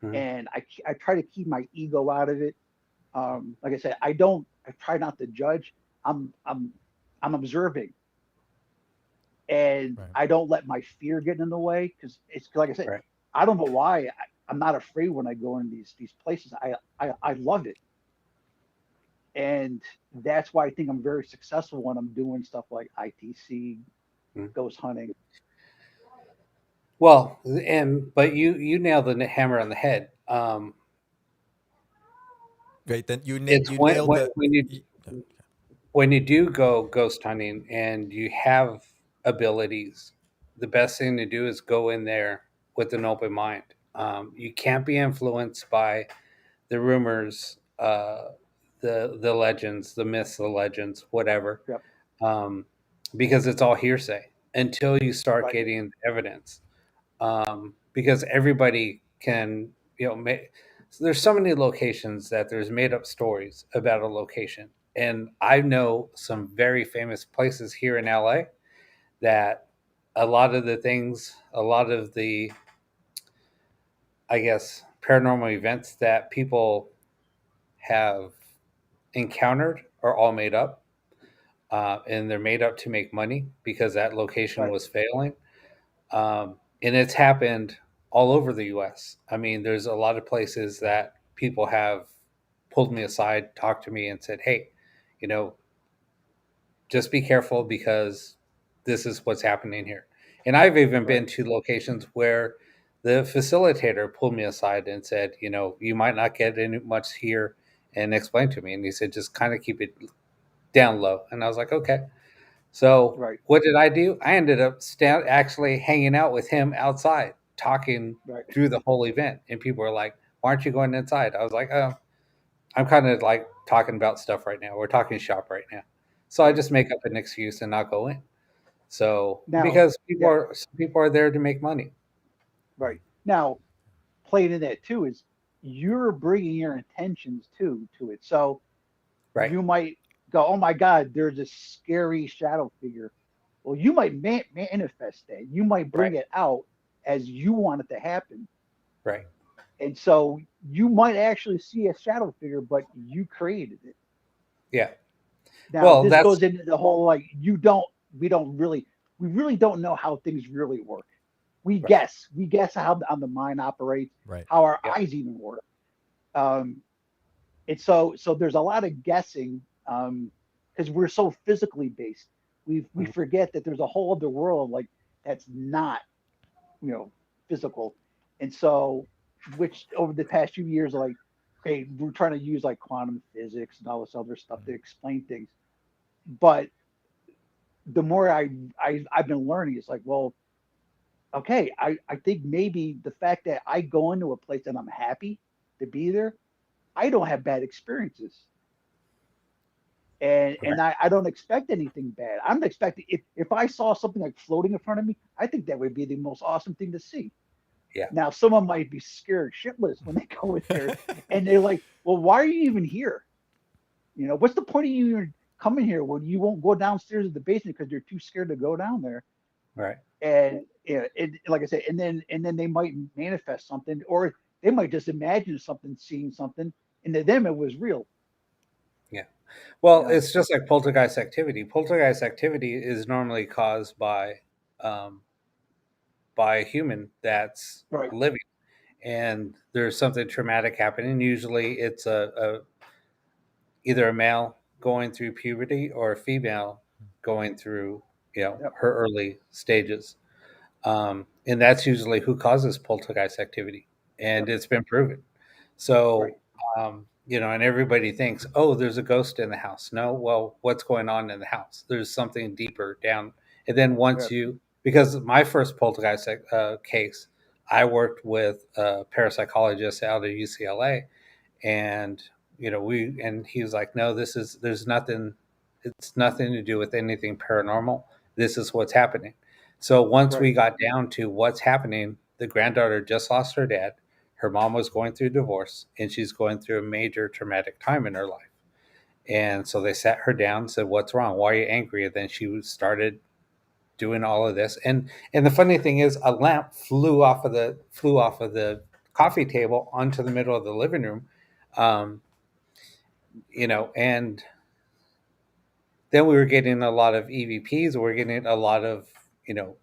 Mhm. and I try to keep my ego out of it. Like I said, I try not to judge. I'm I'm I'm observing, and Right. I don't let my fear get in the way because it's like I said, Right. I don't know why I'm not afraid when I go in these places. I love it, and that's why I think I'm very successful when I'm doing stuff like ITC, Mhm. ghost hunting. Well, but you nailed the hammer on the head. Great. Then It's you nailed the. when you do go ghost hunting and you have abilities, the best thing to do is go in there with an open mind. You can't be influenced by the rumors, the legends, the myths, the legends, whatever, Yep, um, because it's all hearsay until you start right, getting evidence. Because everybody can, make. So there's so many locations that there's made up stories about a location, and I know some very famous places here in LA that a lot of the, I guess, paranormal events that people have encountered are all made up, and they're made up to make money because that location right, was failing. And it's happened all over the U.S. I mean, there's a lot of places that people have pulled me aside, talked to me, and said, "Hey, you know, just be careful because this is what's happening here." And I've even right, been to locations where the facilitator pulled me aside and said, "You might not get any much here," and explained to me. And he said, "Just kind of keep it down low." And I was like, "Okay." So right, what did I do? I ended up actually hanging out with him outside, talking right, through the whole event. And people were like, "Why aren't you going inside?" I was like, "Oh, I'm kind of like talking about stuff right now. We're talking shop right now." So I right. just make up an excuse and not go in. So Now, because yeah, some people are there to make money, right. Now, playing in that too is you're bringing your intentions to it. So right? you might go, "Oh my God, there's a scary shadow figure." Well, you might manifest that. You might Right? bring it out as you want it to happen, Right? and so you might actually see a shadow figure, but you created it. Yeah. Now, Well, this that's goes into the whole like we don't really we really don't know how things really work. right. We guess how the mind operates, Right. how our Yeah. eyes even work. Um, and so there's a lot of guessing because we're so physically based. We Mhm. forget that there's a whole other world like that's not you know physical, and so which over the past few years like. okay, we're trying to use like quantum physics and all this other stuff to explain things. But the more I've been learning, it's like, well, okay, I think maybe the fact that I go into a place and I'm happy to be there, I don't have bad experiences. And I don't expect anything bad. I'm expecting if I saw something like floating in front of me, I think that would be the most awesome thing to see. Yeah. Now, someone might be scared shitless when they go in there, and they're like, "Well, why are you even here? You know, what's the point of you even coming here when you won't go downstairs to the basement because you're too scared to go down there?" Right. And yeah, like I said, and then they might manifest something, or they might just imagine something, seeing something, and to them it was real. Yeah. You Well, know, it's just like poltergeist activity. Poltergeist activity is normally caused um, by a human that's right, living, and there's something traumatic happening. Usually, it's a either a male going through puberty or a female going through, yep, her early stages, and that's usually who causes poltergeist activity, and yep, it's been proven. right, So, and everybody thinks, oh, there's a ghost in the house. No, well, what's going on in the house? There's something deeper down. And then once yep, because my first poltergeist case, I worked with a parapsychologist out of UCLA, and he was like, no, there's nothing, it's nothing to do with anything paranormal. This is what's happening. So once right, we got down to what's happening, the granddaughter just lost her dad, her mom was going through divorce, and she's going through a major traumatic time in her life. And so they sat her down and said, what's wrong, why are you angry? And then she started doing all of this, and the funny thing is, a lamp flew off of the coffee table onto the middle of the living room. um, and then we were getting a lot of EVPs. We were getting a lot of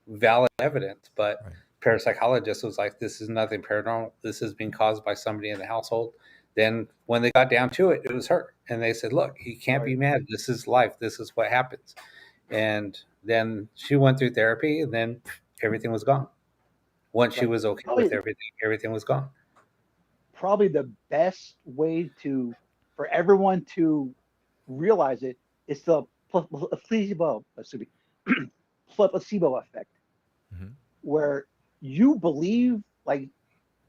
valid evidence, but Right. parapsychologist was like, "This is nothing paranormal. This is being caused by somebody in the household." Then when they got down to it, it was her, and they said, "Look, you can't be right, mad. This is life. This is what happens." And then she went through therapy, and then everything was gone. Once she right. was okay with Probably, everything, everything was gone. probably the best way to for everyone to realize it is the placebo, excuse me, placebo effect, Mm-hmm. where you believe like,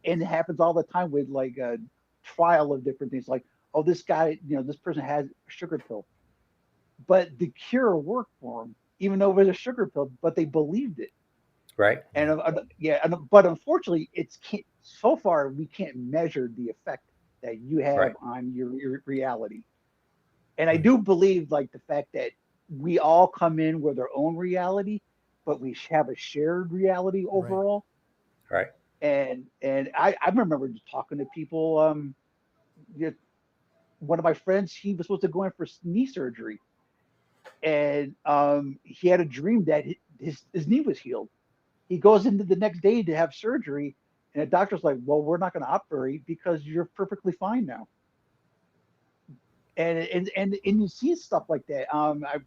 and it happens all the time with like a trial of different things, like, oh, this guy, this person has a sugar pill, but the cure worked for them, even though it was a sugar pill, but they believed it. Right? And yeah, but unfortunately, it's can't, so far we can't measure the effect that you have Right? on your reality. And I Right. do believe like the fact that we all come in with our own reality, but we have a shared reality Right. overall. Right? And I remember just talking to people. You know, one of my friends, he was supposed to go in for knee surgery, and he had a dream that his knee was healed. He goes into the next day to have surgery, and the doctor's like, "Well, we're not going to operate because you're perfectly fine now." And you see stuff like that. I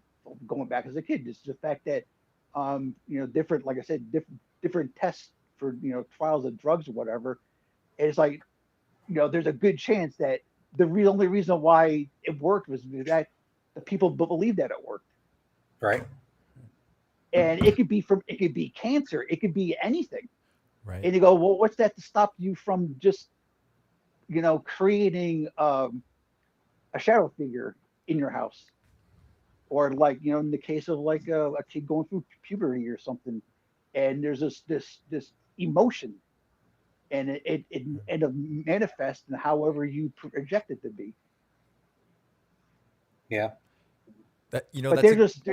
going back as a kid, just the fact that different, like I said, different tests for trials of drugs or whatever. And it's like there's a good chance that only reason why it worked was that the people believe that it worked. Right? And it could be cancer, it could be anything. Right. And you go, well, what's that to stop you from just creating a shadow figure in your house, or like in the case of like a kid going through puberty or something, and there's this emotion, and it end up manifest in however you project it to be. Yeah. But That's they're a just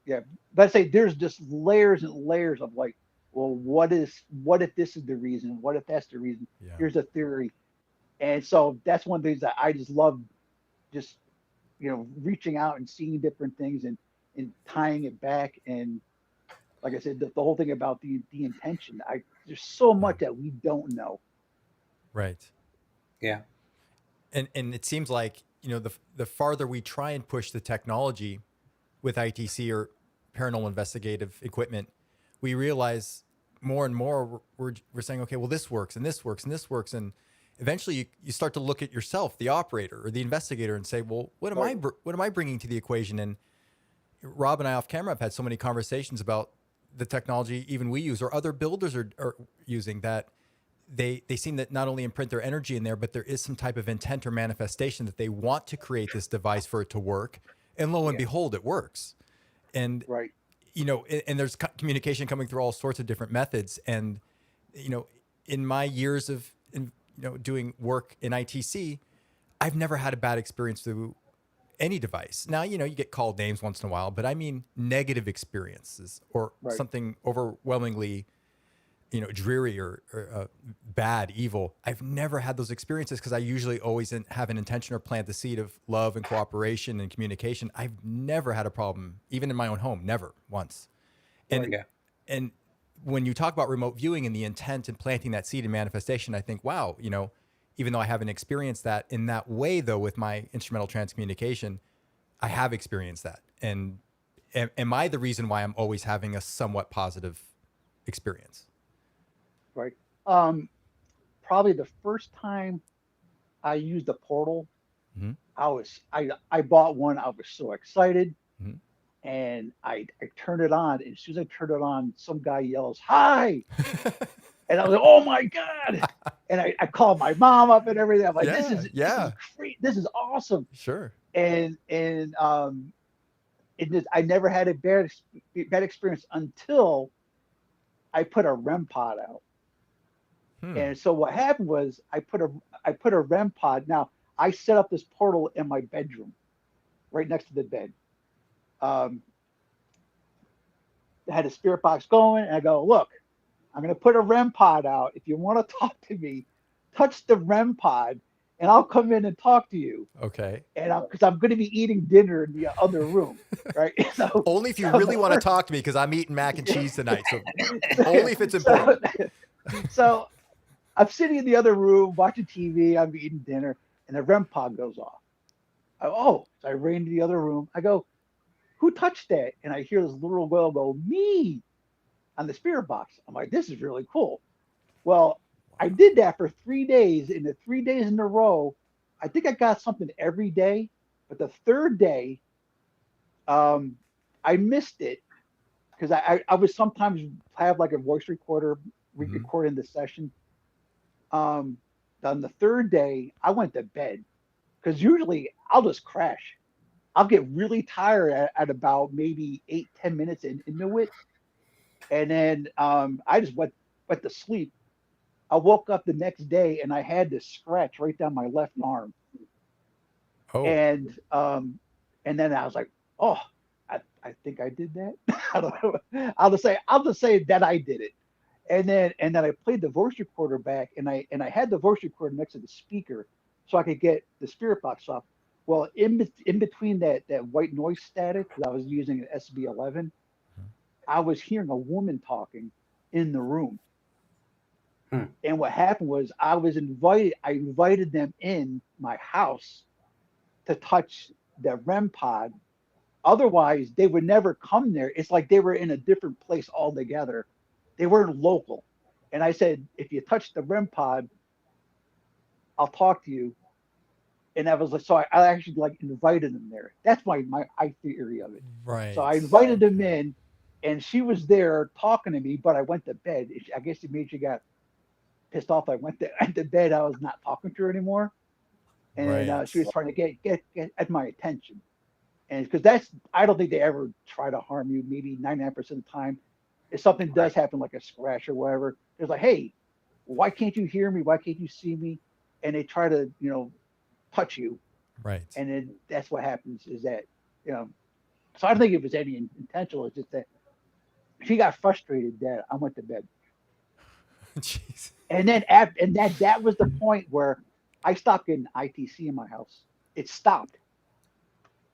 yeah. But I say there's just layers and layers of like, well, what if this is the reason? What if that's the reason? yeah. Here's a theory. And so that's one of the things that I just love, just reaching out and seeing different things, and tying it back. And like I said, the whole thing about the intention. There's so Yeah. much that we don't know. Right. Yeah. And it seems like, the farther we try and push the technology with ITC or paranormal investigative equipment, we realize more and more we're saying, okay, well, this works and this works and this works. And eventually you start to look at yourself, the operator or the investigator, and say, well, what am I bringing to the equation? And Rob and I off camera have had so many conversations about the technology even we use or other builders are using, that they seem to not only imprint their energy in there, but there is some type of intent or manifestation that they want to create this device for it to work. And lo and behold, it works. And, Right. and there's communication coming through all sorts of different methods. And, in my years of, doing work in ITC, I've never had a bad experience through any device. Now, you get called names once in a while, but I mean negative experiences or something overwhelmingly, dreary or bad, evil. I've never had those experiences because I usually always have an intention or plant the seed of love and cooperation and communication. I've never had a problem, even in my own home, never once. And when you talk about remote viewing and the intent and planting that seed and manifestation, I think, wow, even though I haven't experienced that in that way, though, with my instrumental transcommunication, I have experienced that. And am I the reason why I'm always having a somewhat positive experience? Right. Probably the first time I used a portal, I bought one. I was so excited, and I turned it on. And as soon as I turned it on, some guy yells, "Hi!" And I was like, "Oh my God!" And I called my mom up and everything. I'm like, "This is great. This is awesome." Sure. And I never had a bad experience until I put a REM pod out. And so what happened was I put a REM pod. Now I set up this portal in my bedroom, right next to the bed. I had a spirit box going, and I go, "Look, I'm going to put a REM pod out. If you want to talk to me, touch the REM pod, and I'll come in and talk to you." Okay. And because I'm going to be eating dinner in the other room, right? So, only if you really want to talk to me, because I'm eating mac and cheese tonight. So only if it's important. So I'm sitting in the other room watching TV. I'm eating dinner, and the REM pod goes off. So I ran to the other room. I go, "Who touched that?" And I hear this little girl go, "Me," on the spirit box. I'm like, "This is really cool." Well, I did that for 3 days. And the 3 days in a row, I think I got something every day. But the third day, I missed it because I would sometimes have like a voice recorder recording the session. On the third day, I went to bed because usually I'll just crash. I'll get really tired at about maybe 8, 10 minutes into it. And then I just went to sleep. I woke up the next day and I had this scratch right down my left arm. Oh. And then I was like, "Oh, I think I did that." I don't know. I'll just say that I did it. And then I played the voice recorder back, and I had the voice recorder next to the speaker so I could get the spirit box off. Well, in between that white noise static, because I was using an SB11, I was hearing a woman talking in the room. And what happened was I invited them in my house to touch the REM pod. Otherwise, they would never come there. It's like they were in a different place altogether. They weren't local. And I said, "If you touch the REM pod, I'll talk to you." And that was like, so I actually like invited them there. That's my theory of it. Right. So I invited them in, and she was there talking to me, but I went to bed. I guess it made she got pissed off. I went to bed. I was not talking to her anymore. And she was trying to get at my attention. And because I don't think they ever try to harm you. Maybe 99% of the time, if something does happen, like a scratch or whatever, it's like, "Hey, why can't you hear me? Why can't you see me?" And they try to, touch you. Right. And then that's what happens is that, so I don't think it was any intentional. It's just that she got frustrated that I went to bed. Jeez. And then that was the point where I stopped getting ITC in my house. It stopped.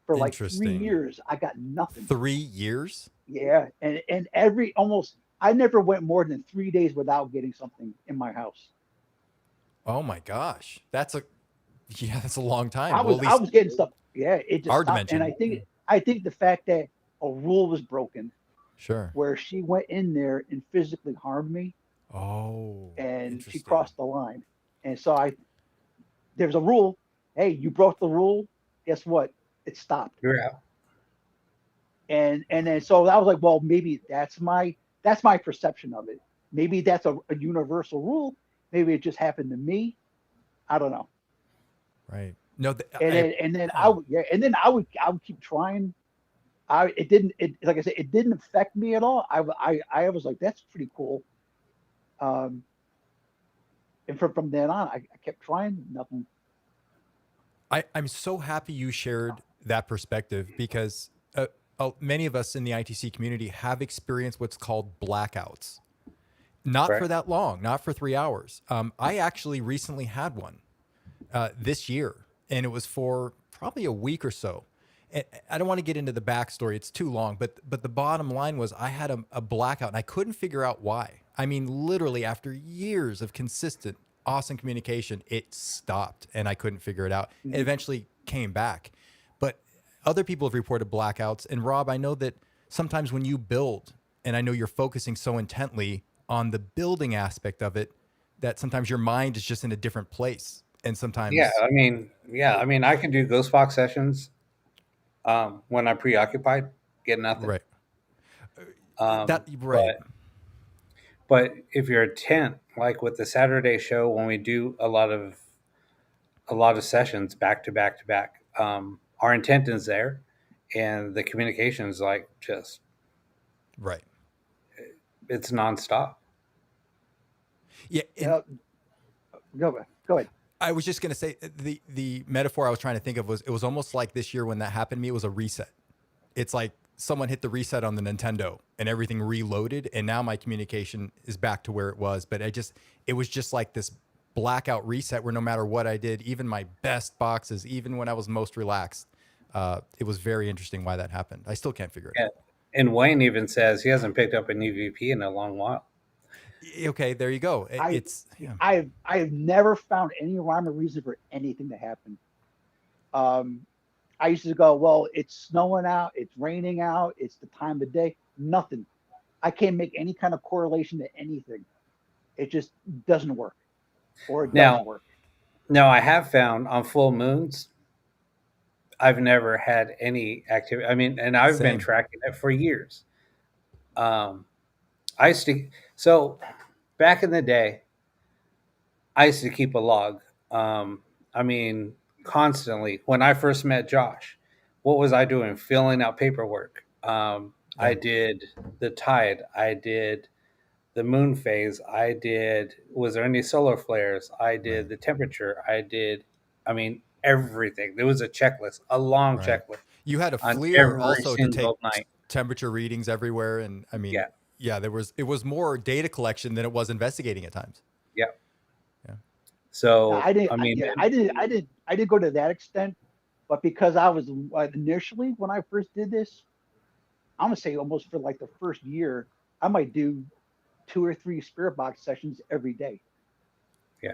For like 3 years, I got nothing. 3 years? Yeah. And I never went more than 3 days without getting something in my house. Oh my gosh. That's a long time. I was getting stuff. Yeah. It just our stopped. dimension. And I think the fact that a rule was broken. Sure. Where she went in there and physically harmed me. Oh. And she crossed the line. And so there's a rule. Hey, you broke the rule. Guess what? It stopped. You're out. And then so I was like, well, maybe that's my perception of it. Maybe that's a universal rule. Maybe it just happened to me. I don't know. Right. No, And then I would, yeah, and then I would keep trying. It didn't, like I said, it didn't affect me at all. I was like, that's pretty cool. Um, and from then on, I kept trying, nothing. I'm so happy you shared that perspective because many of us in the ITC community have experienced what's called blackouts. Not Right. for that long, not for 3 hours. I actually recently had one this year, and it was for probably a week or so. And I don't want to get into the backstory; it's too long. But the bottom line was, I had a blackout, and I couldn't figure out why. I mean, literally, after years of consistent, awesome communication, it stopped, and I couldn't figure it out. It Mhm. eventually came back, but other people have reported blackouts. And Rob, I know that sometimes when you build, and I know you're focusing so intently on the building aspect of it, that sometimes your mind is just in a different place, and Yeah, sometimes I mean, I can do ghost box sessions when I'm preoccupied, get nothing. right. Um, That right. but if you're intent, like with the Saturday show, when we do a lot of sessions back to back to back, our intent is there, and the communication is like just Right. it's nonstop. Yeah, and Uh, go ahead. I was just going to say the metaphor I was trying to think of was, it was almost like this year when that happened to me, it was a reset. It's like someone hit the reset on the Nintendo and everything reloaded, and now my communication is back to where it was. But it was just like this blackout reset where no matter what I did, even my best boxes, even when I was most relaxed, it was very interesting why that happened. I still can't figure it Yeah. out. And Wayne even says he hasn't picked up an EVP in a long while. Okay, there you go. I It's yeah, I've never found any rhyme or reason for anything to happen. Um, I used to go, well, it's snowing out, it's raining out, it's the time of day. Nothing. I can't make any kind of correlation to anything. It just doesn't work, or it does Now, work. I have found on full moons, I've never had any activity. I mean, and I've been same. tracking it for years. Um, I used to, so back in the day, I used to keep a log. I mean, constantly. When I first met Josh, what was I doing? Filling out paperwork. I Yeah, did the tide. I did the moon phase. I did. Was there any solar flares? I did right, the temperature. I did. I mean, everything. There was a checklist, a long right. checklist You had a on FLIR every also to single take night. temperature readings everywhere, and I mean, Yeah, yeah, it was more data collection than it was investigating at times. yeah. Yeah, Now, So I didn't. I mean, Yeah, I didn't go to that extent, but because I was initially when I first did this, I'm gonna say almost for like the first year, I might do 2 or 3 spirit box sessions every day. yeah,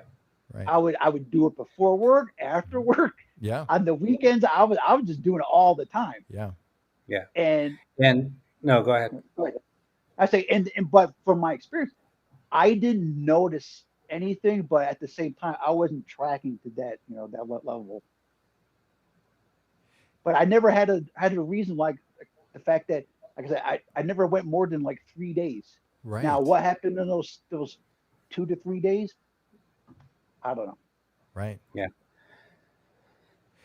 right. I would do it before work, after work, Yeah, on the weekends. I was just doing it all the time. yeah, yeah. And And no, go ahead. go ahead. I say, and but from my experience, I didn't notice anything, but at the same time, I wasn't tracking to that level. But I never had a reason like the fact that, like I said, I never went more than like 3 days. Now, right, what happened in those 2 to 3 days? I don't know. right. Yeah.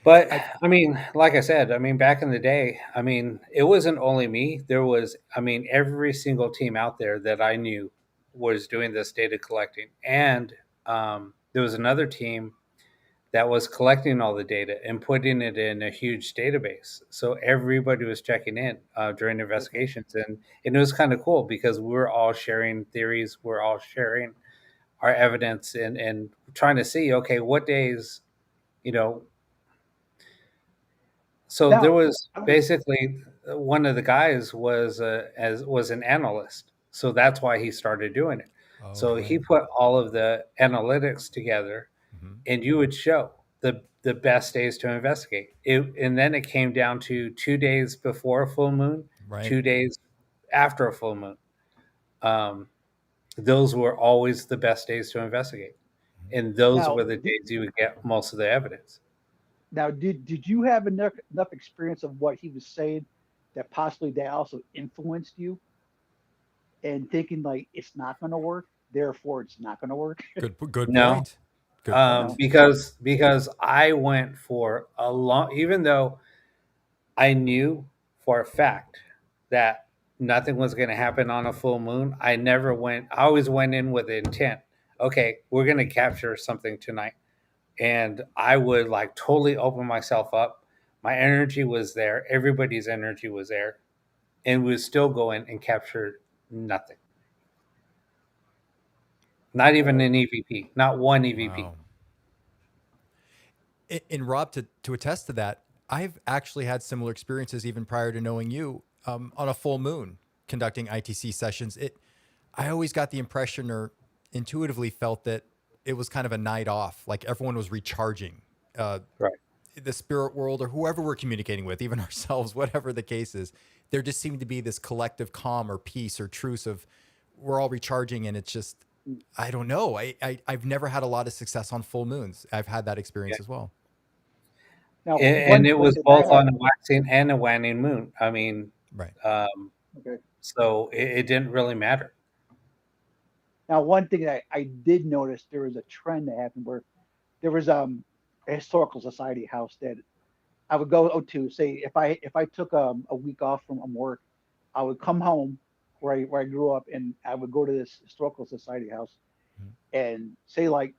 But I I mean, like I said, I mean, back in the day, I mean, it wasn't only me. There was, I mean, every single team out there that I knew was doing this data collecting. And there was another team that was collecting all the data and putting it in a huge database. So everybody was checking in during Okay. investigations. And it was kind of cool because we were all sharing theories, we're all sharing our evidence and trying to see, okay, what days, you know, so there Now, was I was basically one of the guys was as was an analyst, so that's why he started doing it. So he okay. put all of the analytics together, Hmm. and you would show the best days to investigate. And then it came down to 2 days before a full moon, Right. 2 days after a full moon. Um, those were always the best days to investigate. and those Now, were the days you would get most of the evidence. did you have enough experience of what he was saying that possibly that also influenced you and thinking like it's not going to work, therefore it's not going to work? Good No, point. Good point. No. because I went for a long, even though I knew for a fact that nothing was going to happen on a full moon. I never went. I always went in with the intent. Okay, we're going to capture something tonight, and I would like totally open myself up. My energy was there. Everybody's energy was there, and we would still go in and capture nothing. Not even Well, an EVP. Not one EVP. Wow. And Rob, to attest to that, I've actually had similar experiences even prior to knowing you on a full moon conducting ITC sessions. I always got the impression or intuitively felt that it was kind of a night off, like everyone was recharging. Right. The spirit world or whoever we're communicating with, even ourselves, whatever the case is, there just seemed to be this collective calm or peace or truce of we're all recharging. And it's just, I don't know. I've never had a lot of success on full moons. I've had that experience as well. now And it one was thing I both had. on a waxing and a waning moon. I mean, Right. Okay. so it didn't really matter. Now one thing I did notice, there was a trend that happened where there was a historical society house that I would go to. Say if I took a week off from work, I would come home where I grew up, and I would go to this historical society house Mhm. and say like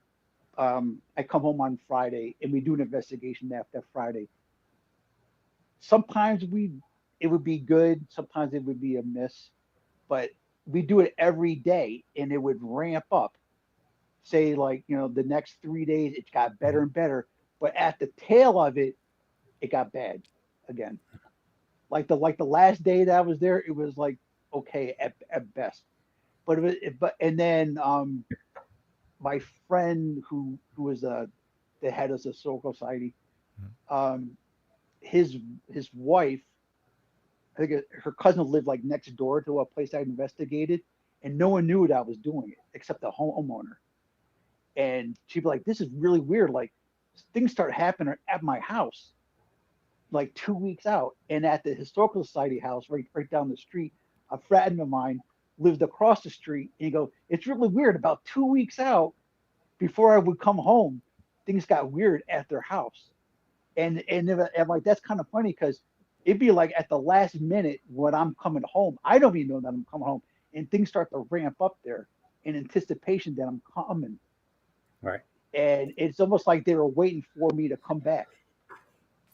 I come home on Friday and we do an investigation that Friday. Sometimes it would be good, sometimes it would be a miss, but we do it every day and it would ramp up. Say like the next 3 days it got better Mhm. and better, but at the tail of it, it got bad again. Like the last day that I was there, it was like okay at best. But and then my friend who was the head of the historical society, Mhm. um, his his wife, I think her cousin lived like next door to a place I investigated, and no one knew that I was doing it except the homeowner. And she'd be like, "This is really weird. Like things start happening at my house, like 2 weeks out, and at the historical society house right down the street, a friend of mine lived across the street, and he go, it's really weird. About 2 weeks out, before I would come home, things got weird at their house." And like that's kind of funny because it'd be like at the last minute when I'm coming home, I don't even know that I'm coming home, and things start to ramp up there in anticipation that I'm coming, Right. and it's almost like they were waiting for me to come back,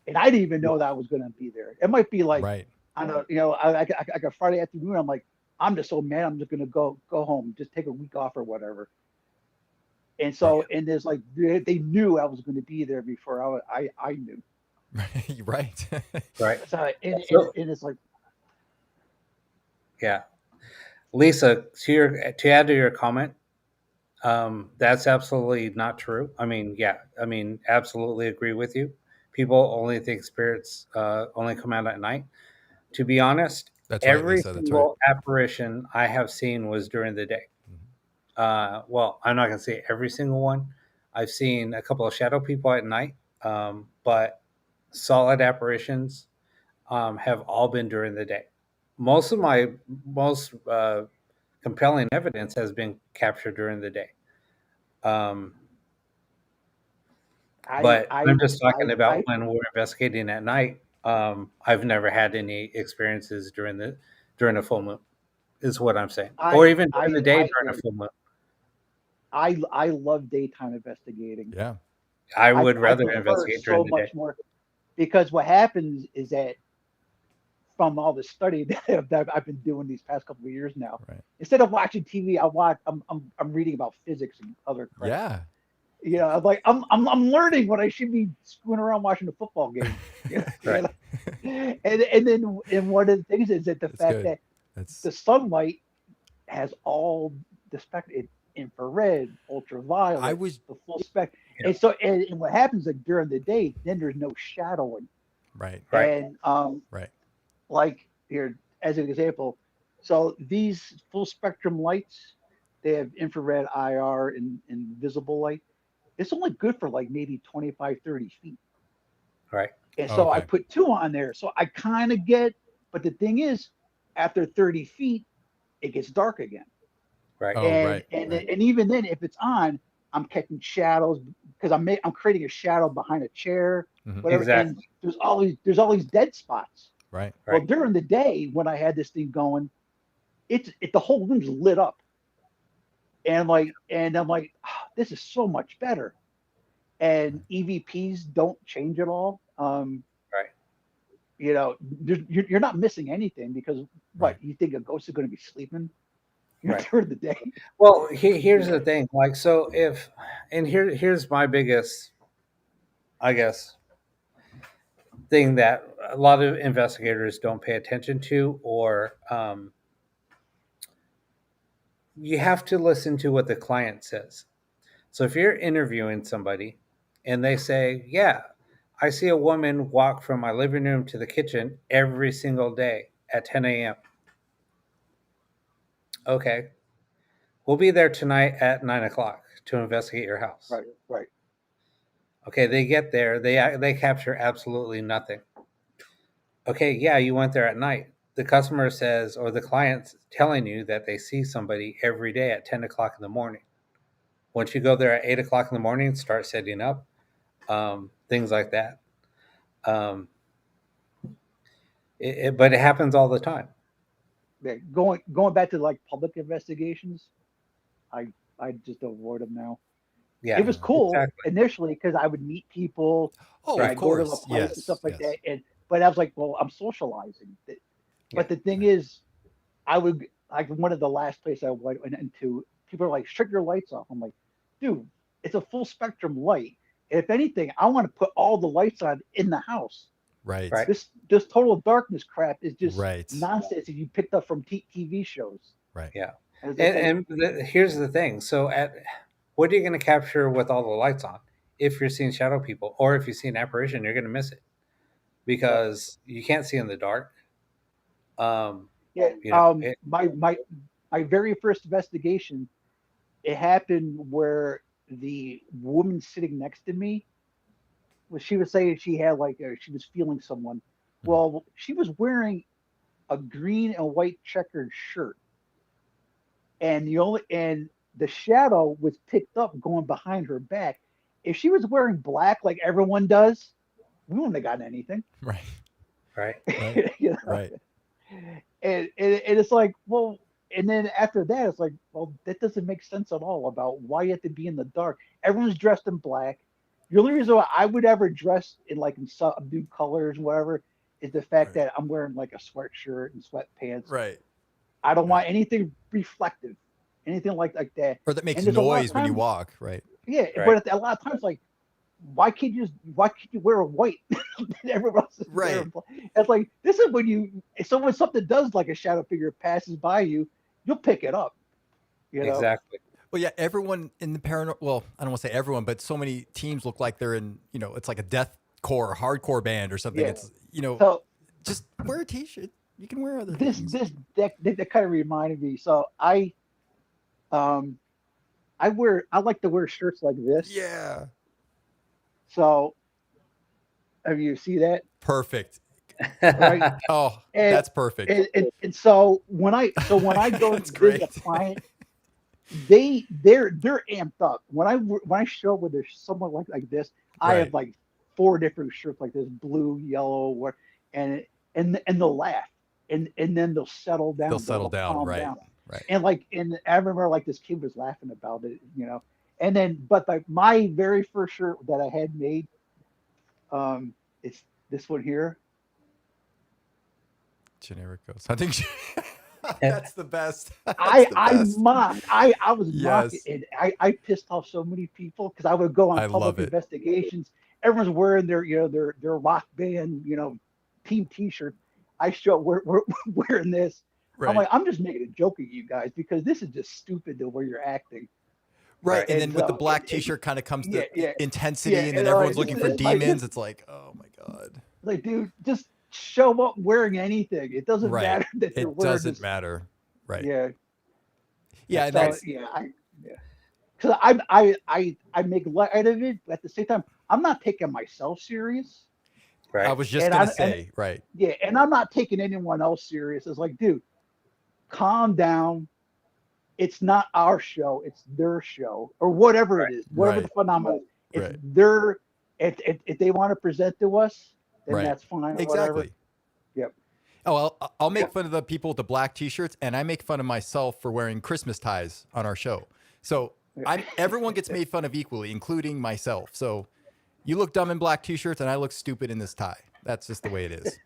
and I didn't even know that I was going to be there. It might be like Right. on a I got Friday afternoon. I'm like, I'm just so mad. I'm just going to go home, just take a week off or whatever. And Right. so, and there's like they knew I was going to be there before I knew. Right. Right. So So and it's like, yeah, Lisa, to add to your comment, that's absolutely not true. I mean, yeah, I mean, absolutely agree with you. People only think spirits only come out at night. To be honest, That's right, every Lisa. That's right. single apparition I have seen was during the day. Mhm. Well, I'm not going to say every single one. I've seen a couple of shadow people at night, but solid apparitions have all been during the day. Most of my most compelling evidence has been captured during the day. Um, I but I'm I just talking about I when we're investigating at night. I've never had any experiences during a full moon. Is what I'm saying, or even during the day during a full moon. I love daytime investigating. Yeah. I I would I rather prefer it investigate during so the day. much more because what happens is that from all the study that I've been doing these past couple of years now, Right. instead of watching TV, I'm reading about physics and other crap. Yeah. I'm like I'm learning what I should be screwing around watching a football game. Right. And one of the things is that the That's fact good. that That's the sunlight has all the spectrum, infrared, I ultraviolet, was the full spec. Yeah. And so, and what happens like during the day, then there's no shadowing. right. Right. And Right. like here, as an example, so these full spectrum lights, they have infrared, IR, and visible light. it's only good for like maybe 25, 30 feet. Right. And so I Okay. put two on there. So I kind of get, but the thing is, after 30 feet, it gets dark again. Right. Oh, And right. and Right. and even then, if it's on, I'm catching shadows because I'm creating a shadow behind a chair, Mhm. whatever. And Exactly. there's all these dead spots. Right. Well, Right. during the day when I had this thing going, the whole room's lit up, and I'm like, oh, this is so much better. And EVPs don't change at all. Right. You're not missing anything because Right. what you think a ghost is going to be sleeping Right. during the day? Well, You here's know, the thing. Like, so if, and here's my biggest, I guess, thing that a lot of investigators don't pay attention to, or you have to listen to what the client says. So if you're interviewing somebody and they say, "Yeah, I see a woman walk from my living room to the kitchen every single day at 10 a.m." Okay, we'll be there tonight at 9 o'clock to investigate your house. right, right, Okay, they get there, they capture absolutely nothing. Okay, yeah, you went there at night. The customer says, or the client's telling you that they see somebody every day at 10 o'clock in the morning. Once you go there at 8 o'clock in the morning, start setting up, things like that. Um, but it happens all the time. yeah. Going back to like public investigations, I I just avoid them now. It Yeah, was cool exactly. initially because I would meet people Oh, and of Right, I go to a course. place and stuff Yes. like Yes. that. But I was like, well, I'm socializing. yeah, But the thing Right. is, I would like one of the last places I went into. People are like, shut your lights off. I'm like, dude, it's a full spectrum light. And if anything, I want to put all the lights on in the house. Right. right. This total darkness crap is just Right. nonsense that you picked up from TV shows. Right. Yeah, And it's like, and here's the thing. So, what are you going to capture with all the lights on? If you're seeing shadow people, or if you see an apparition, you're going to miss it yep, because you can't see in the dark. Um, yeah. you know, My very first investigation, it happened where the woman sitting next to me she was saying she had she was feeling someone. Mhm. Well, she was wearing a green and white checkered shirt, and the shadow was picked up going behind her back. If she was wearing black like everyone does, we wouldn't have gotten anything. Right. right, Right. you know? Right. And it's like, well, and then after that, it's like, well, that doesn't make sense at all about why you have to be in the dark. Everyone's dressed in black. The only reason why I would ever dress in subdued colors, whatever, is the fact Right. that I'm wearing like a sweatshirt and sweatpants. Right. I don't Right. want anything reflective, anything like that. Or that makes And there's a lot of noise when you times, walk. Right. yeah, right, but a lot of times, like, why can't you wear a white? Everyone else is Right. wearing black. It's like this is when something does like a shadow figure passes by you, you'll pick it up. You know, exactly. Well, yeah. Everyone in the paranormal. Well, I don't want to say everyone, but so many teams look like they're in. It's like a deathcore, hardcore band or something. yeah. It's So just wear a t-shirt. You can wear other this things. this that kind of reminded me. So um I like to wear shirts like this. Yeah. So have you see that Perfect. right? Oh, And that's perfect. and so when I go That's to visit a great. client, they're amped up. When I show up with someone like this, I have Right. like four different shirts like this: blue, yellow, what, and and they'll laugh, and then they'll settle They'll down, settle they'll down. calm Right. down, Right. and I remember like this kid was laughing about it. And then but like my very first shirt that I had made, it's this one here. Generic ghost hunting. That's the best. That's I the I best. mocked. I was mocking, Yes. and I pissed off so many people because I would go on I love public it. investigations. Everyone's wearing their rock band team T-shirt. I show up wearing this. I'm Right. like, I'm just making a joke at you guys because this is just stupid the way you're acting. Right. right, And And then with the so black t-shirt kind of comes yeah, the yeah, intensity yeah. and then And everyone's this looking for is like demons. It's like, oh my God. like, dude, just show up wearing anything. It doesn't Right. matter that you're It wearing doesn't this. matter. Right. Yeah. Yeah. And So that's yeah, yeah. because I make light of it, but at the same time, I'm not taking myself serious, I Right. was just and gonna I and say, right, yeah, and I'm not taking anyone else serious. It's like, dude, calm down. It's not our show, it's their show, or whatever it is, whatever the right, phenomenon is. It's right, their, if they want to present to us, then right. that's fine or whatever. Exactly. Yep. Oh, I'll Yeah. make fun of the people with the black T-shirts, and I make fun of myself for wearing Christmas ties on our show. So everyone gets made fun of equally, including myself. So you look dumb in black T-shirts, and I look stupid in this tie. That's just the way it is.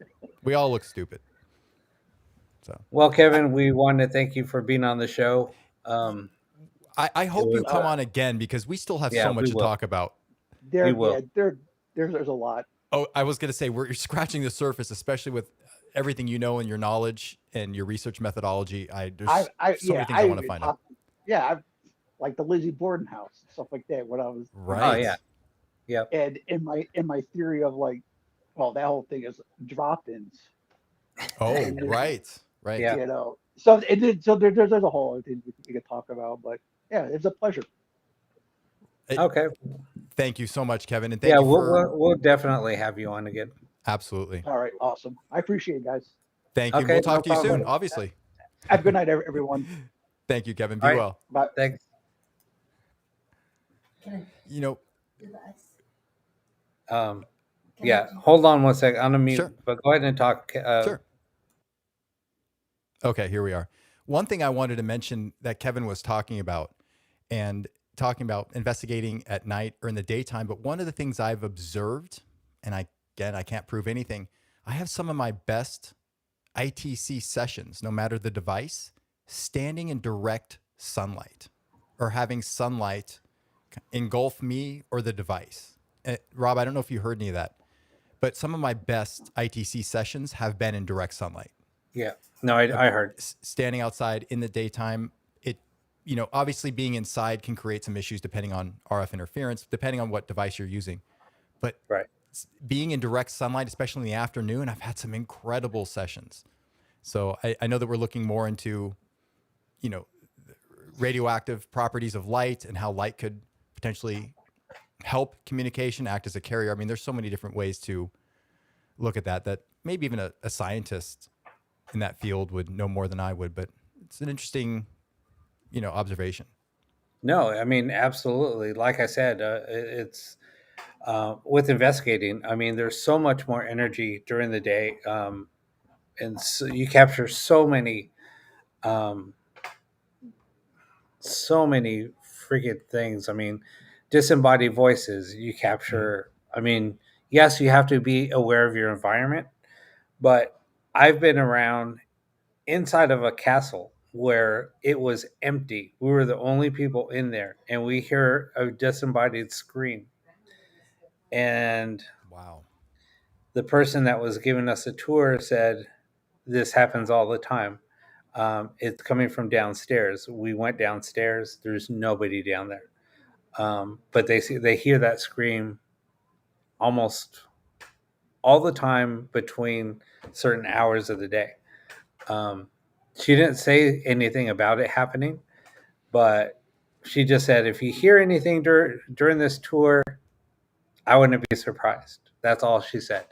We all look stupid. So Well, I, Kevin, we want to thank you for being on the show. I It hope you was, come on again because we still have yeah, so much we to will. talk about. We There, yeah, will. there's a lot. Oh, I was going to say we're scratching the surface, especially with everything you know and your knowledge and your research methodology. There's so many things I I want to even find out. talked, yeah, I like the Lizzie Borden house and stuff like that. When I was, Oh yeah. Right. Yep. and in my theory of like, well, that whole thing is drop-ins, Oh, and there's, right. Right. Yeah. so it did, so there's a whole other thing we could talk about, but yeah, it's a pleasure. Okay. Thank you so much, Kevin, and thank Yeah, you for we'll definitely have you on again. absolutely. All right, awesome. I appreciate it, guys. Thank you. Okay, We'll no talk to you soon, problem. obviously. Have a good night, everyone. Thank you, Kevin. All Be right. well. Bye. Thanks. You know, Yeah. Hold on one sec. I'm gonna mute, sure. but go ahead and talk. Sure. Okay, here we are. One thing I wanted to mention that Kevin was talking about and talking about investigating at night or in the daytime, but one of the things I've observed, and I can't prove anything, I have some of my best ITC sessions, no matter the device, standing in direct sunlight or having sunlight engulf me or the device. Rob, I don't know if you heard any of that, but some of my best ITC sessions have been in direct sunlight. Yeah. No, I heard. Standing outside in the daytime, it, obviously being inside can create some issues depending on RF interference, depending on what device you're using. But Right. being in direct sunlight, especially in the afternoon, I've had some incredible sessions. So I know that we're looking more into, radioactive properties of light and how light could potentially help communication, act as a carrier. I mean, there's so many different ways to look at that maybe even a scientist in that field would know more than I would, but it's an interesting, observation. No, I mean, absolutely. Like I said, it's with investigating. I mean, there's so much more energy during the day, and so you capture um, so many freaking things. I mean, disembodied voices. You Mhm. capture. I mean, yes, you have to be aware of your environment, but I've been around inside of a castle where it was empty. We were the only people in there, and we hear a disembodied scream. And Wow. the person that was giving us a tour said, "This happens all the time. It's coming from downstairs." We went downstairs. There's nobody down there, but they hear that scream almost all the time between certain hours of the day. Um, she didn't say anything about it happening, but she just said, if you hear anything during this tour, I wouldn't be surprised. That's all she said.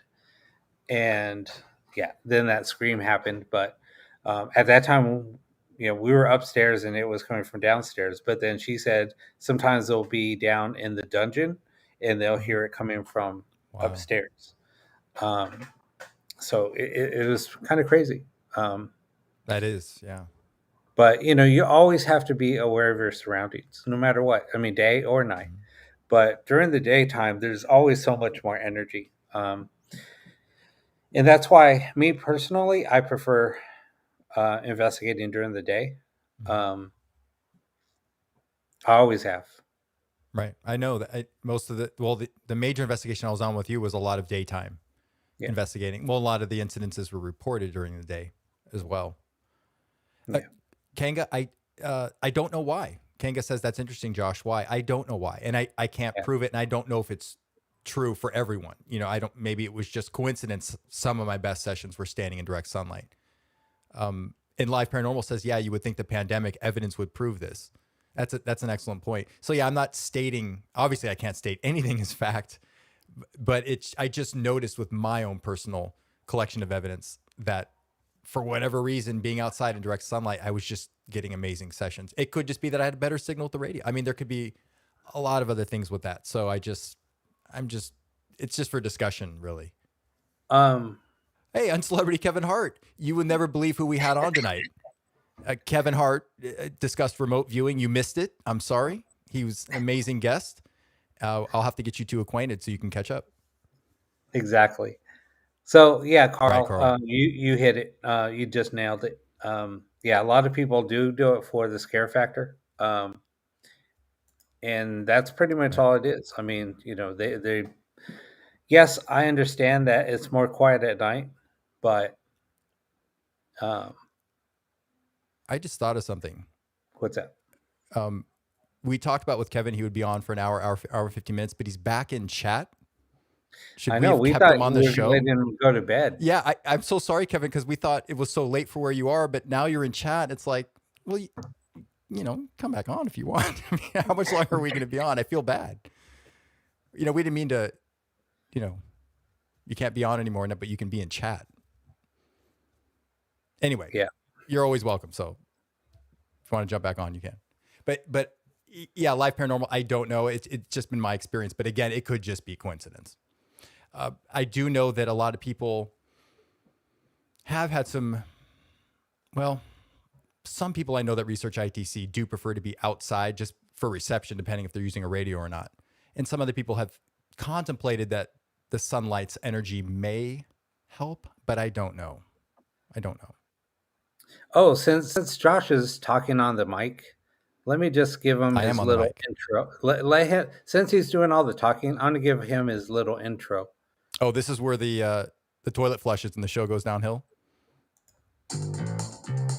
And yeah, then that scream happened. But at that time, we were upstairs and it was coming from downstairs. But then she said sometimes they'll be down in the dungeon and they'll Mhm. hear it coming from Wow. upstairs. Um, so it was kind of crazy. Um, That is, yeah. but you always have to be aware of your surroundings, no matter what. I mean, day or night. Mhm. But during the daytime, there's always so much more energy, and that's why, me personally, I prefer investigating during the day. Mhm. Um, I always have. Right. I know that most of the major investigation I was on with you was a lot of daytime Yeah, investigating. Well, a lot of the incidences were reported during the day as well. Uh, yeah, Kanga, I don't know why. Kanga says that's interesting, Josh. Why? I don't know why, and I can't yeah. prove it, and I don't know if it's true for everyone. I don't. Maybe it was just coincidence. Some of my best sessions were standing in direct sunlight. And Live Paranormal says, yeah, you would think the pandemic evidence would prove this. That's an excellent point. So yeah, I'm not stating, obviously I can't state anything as fact, but I just noticed with my own personal collection of evidence that for whatever reason, being outside in direct sunlight, I was just getting amazing sessions. It could just be that I had a better signal at the radio. I mean, there could be a lot of other things with that. So it's just for discussion, really. Um, Hey, uncelebrity Kevin Hart, you would never believe who we had on tonight. Kevin Hart discussed remote viewing. You missed it. I'm sorry. He was an amazing guest. I'll have to get you two acquainted so you can catch up. exactly. So yeah, Carl, Carl. you hit it. You just nailed it. Yeah, a lot of people do it for the scare factor, and that's pretty much all it is. I mean, they. Yes, I understand that it's more quiet at night, but um, I just thought of something. what's that? We talked about with Kevin, he would be on for an hour 15 minutes, but he's back in chat. Should I we know have we kept thought him on we the were show? letting him go to bed. Yeah, I'm so sorry, Kevin, because we thought it was so late for where you are, but now you're in chat. It's like, well, come back on if you want. I mean, how much longer are we going to be on? I feel bad. We didn't mean to, you can't be on anymore, but you can be in chat. Anyway, Yeah, you're always welcome. So if you want to jump back on, you can. But yeah, live paranormal, I don't know. It's just been my experience. But again, it could just be coincidence. I do know that a lot of people have had some people I know that research ITC do prefer to be outside just for reception, depending if they're using a radio or not. And some other people have contemplated that the sunlight's energy may help, but I don't know. Oh, since Josh is talking on the mic, let me just give him I am his on the little mic. intro. Let him, since he's doing all the talking, I'm gonna give him his little intro. Oh, this is where the toilet flushes and the show goes downhill.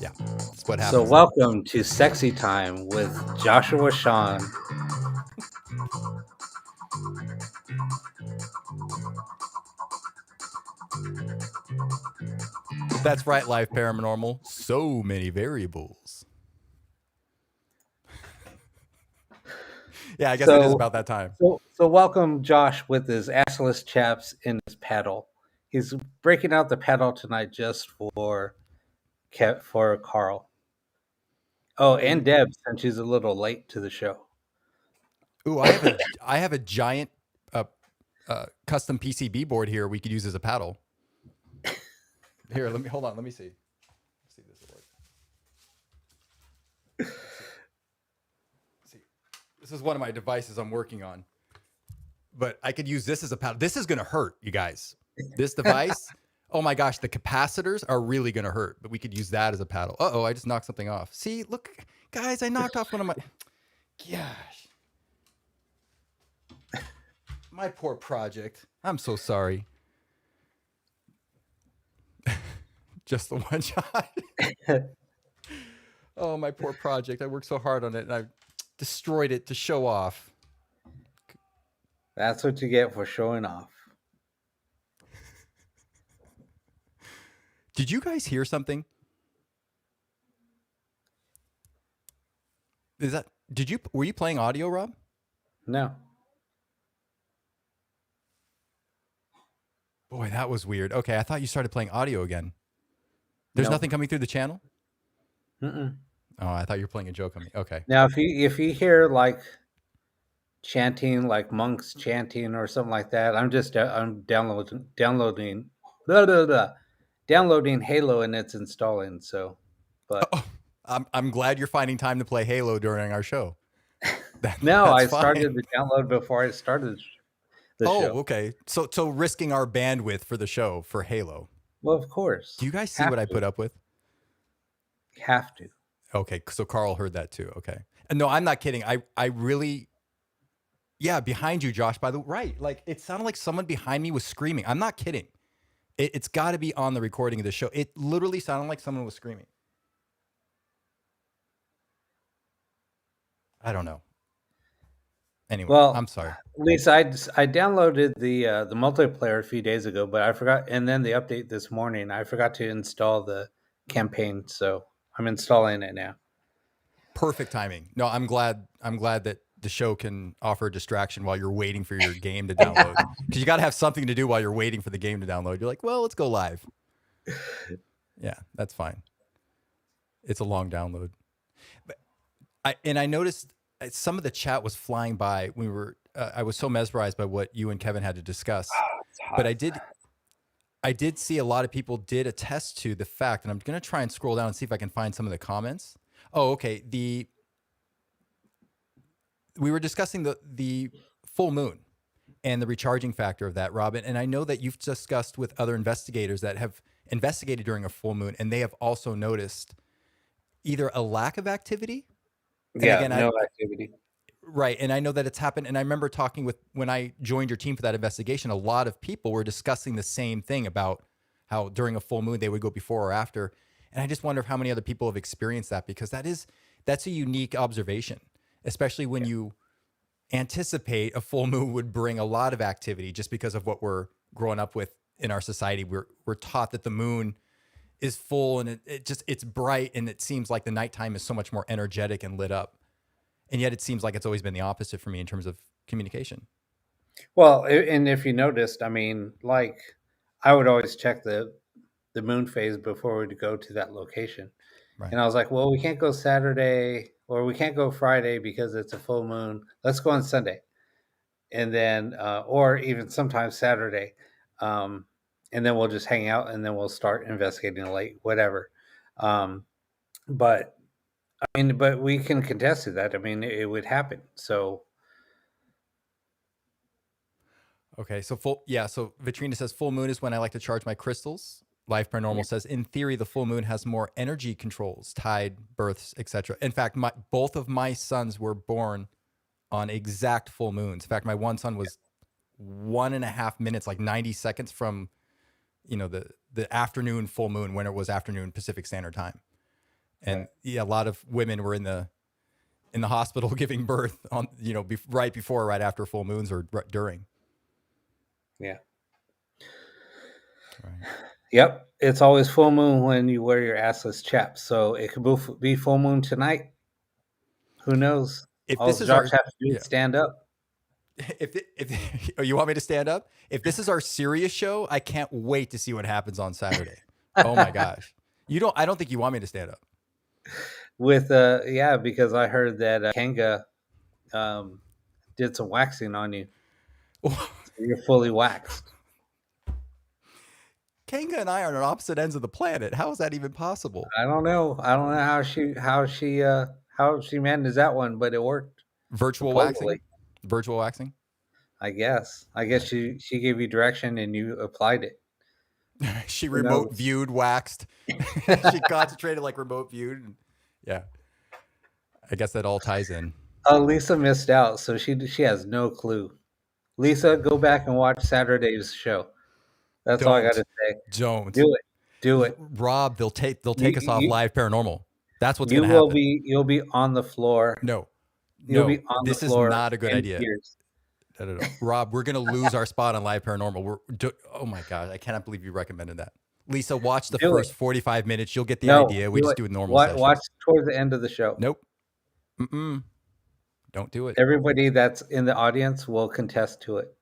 Yeah, that's what happens. So welcome to Sexy Time with Joshua Sean. That's right, live paranormal. So many variables. Yeah, I guess it is about that time. So welcome Josh with his assless chaps in his paddle. He's breaking out the paddle tonight just for Carl. Oh, and Deb, since she's a little late to the show. Ooh, I have a giant custom PCB board here we could use as a paddle. Here, hold on. Let me see. Let's see if this will work. See, this is one of my devices I'm working on, but I could use this as a paddle. This is going to hurt, you guys. This device. Oh my gosh, the capacitors are really going to hurt, but we could use that as a paddle. Uh-oh, I just knocked something off. See, look, guys, I knocked off one of my... Gosh. My poor project. I'm so sorry. Just the one shot. Oh, my poor project. I worked so hard on it, and I destroyed it to show off. That's what you get for showing off. Did you guys hear something? Were you playing audio, Rob? No. Boy, that was weird. Okay, I thought you started playing audio again. There's nothing coming through the channel? Mm-mm. Oh, I thought you were playing a joke on me. Okay. Now, if you hear like chanting, like monks chanting or something like that, I'm downloading Halo and it's installing. So, but I'm glad you're finding time to play Halo during our show. No, I started the download before I started the show. Oh, okay. So risking our bandwidth for the show for Halo. Well, of course. Do you guys see what I put up with? Have to. Okay, so Carl heard that too. Okay. And no, I'm not kidding. I really, yeah, behind you, Josh, by the way, right. Like it sounded like someone behind me was screaming. I'm not kidding. It's got to be on the recording of the show. It literally sounded like someone was screaming. I don't know. Anyway, well, I'm sorry. Lisa, I downloaded the multiplayer a few days ago, but I forgot, and then the update this morning, I forgot to install the campaign, so I'm installing it now. Perfect timing. No, I'm glad that the show can offer a distraction while you're waiting for your game to download. Because you got to have something to do while you're waiting for the game to download. You're like, well, let's go live. Yeah, that's fine. It's a long download. But I noticed some of the chat was flying by when we were. I was so mesmerized by what you and Kevin had to discuss. But I did see a lot of people did attest to the fact, and I'm going to try and scroll down and see if I can find some of the comments. Oh, okay. We were discussing the full moon and the recharging factor of that, Robin. And I know that you've discussed with other investigators that have investigated during a full moon, and they have also noticed either a lack of activity. Yeah, again, no activity. Right. And I know that it's happened. And I remember talking with, when I joined your team for that investigation, a lot of people were discussing the same thing about how during a full moon they would go before or after. And I just wonder how many other people have experienced that, because that's a unique observation, especially when you anticipate a full moon would bring a lot of activity just because of what we're growing up with in our society. We're taught that the moon is full and it's bright, and it seems like the nighttime is so much more energetic and lit up. And yet it seems like it's always been the opposite for me in terms of communication. Well, and if you noticed, I mean, like, I would always check the moon phase before we'd go to that location. Right. And I was like, well, we can't go Saturday or we can't go Friday because it's a full moon. Let's go on Sunday. And then, or even sometimes Saturday. And then we'll just hang out and then we'll start investigating late, whatever. But I mean, but we can contest to that. I mean, it would happen. So. Okay. So So Vitrina says full moon is when I like to charge my crystals. Life Paranormal says, in theory, the full moon has more energy controls, tide, births, etc. In fact, both of my sons were born on exact full moons. In fact, my one son was 1.5 minutes, like 90 seconds from, the afternoon full moon, when it was afternoon Pacific Standard Time. And a lot of women were in the hospital giving birth on, right before or right after full moons or during. Yeah. Right. Yep. It's always full moon when you wear your assless chaps. So it could be full moon tonight. Who knows? If all this is Josh have to do is stand up. If you want me to stand up? If this is our serious show, I can't wait to see what happens on Saturday. Oh my gosh. I don't think you want me to stand up. With because I heard that Kanga did some waxing on you. So you're fully waxed. Kanga and I are on opposite ends of the planet. How is that even possible? I don't know how she managed that one, but it worked. Virtual waxing? Virtual waxing? I guess she gave you direction and you applied it. She remote viewed, waxed. She concentrated like remote viewed. Yeah. I guess that all ties in. Lisa missed out, so she has no clue. Lisa, go back and watch Saturday's show. That's all I got to say. Don't do it, Rob. They'll take us off Live Paranormal. That's what's going to happen. You'll be on the floor. No, you'll be on this the floor. Is not a good idea. No. Rob, we're going to lose our spot on Live Paranormal. Oh my God, I cannot believe you recommended that. Lisa, watch the first 45 minutes. You'll get the idea. We just do it normal. Watch towards the end of the show. Nope. Don't do it. Everybody that's in the audience will contest to it.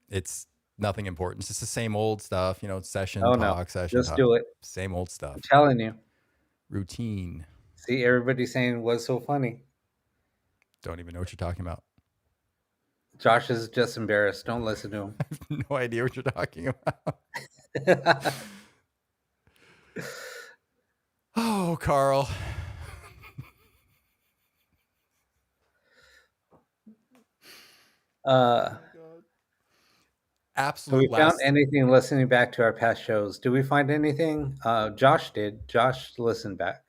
It's nothing important. It's just the same old stuff, session, session. Just do it. Same old stuff. I'm telling you. Routine. See, everybody saying what's so funny. Don't even know what you're talking about. Josh is just embarrassed. Don't listen to him. I have no idea what you're talking about. Oh, Carl. Absolutely. So we found anything listening back to our past shows? Did we find anything? Josh did. Josh listened back.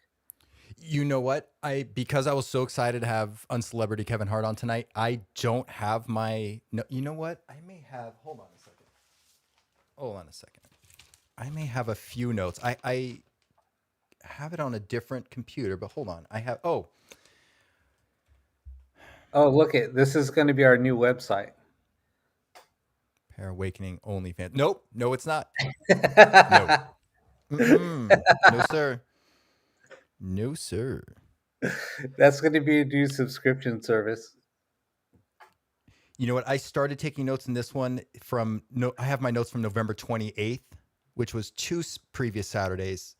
You know what? Because I was so excited to have Uncelebrity Kevin Hart on tonight, I don't have my... No, you know what? I may have... Hold on a second. I may have a few notes. I have it on a different computer, but hold on. I have... Oh, look it. This is going to be our new website. Pair Awakening OnlyFans. Nope. No, it's not. No. No, sir. No, sir. That's going to be a new subscription service. You know what? I started taking notes in this one from I have my notes from November 28th, which was two previous Saturdays,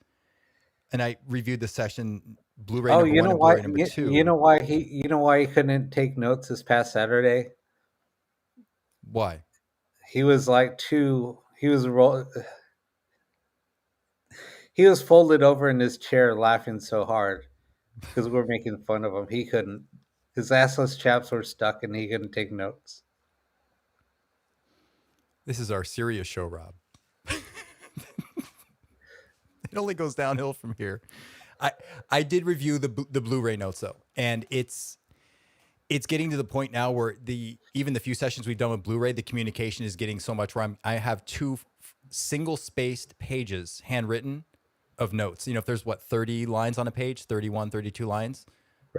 and I reviewed the session Blu-ray Oh, number you one know and why? Blu-ray number You two. know why he couldn't take notes this past Saturday? Why? He was he was folded over in his chair laughing so hard because we're making fun of him. He couldn't. His assless chaps were stuck and he couldn't take notes. This is our serious show, Rob. It only goes downhill from here. I did review the Blu-ray notes though, and it's getting to the point now where even the few sessions we've done with Blu-ray, the communication is getting so much where I have two single spaced pages handwritten of notes. You know, if there's 30 lines on a page, 31, 32 lines,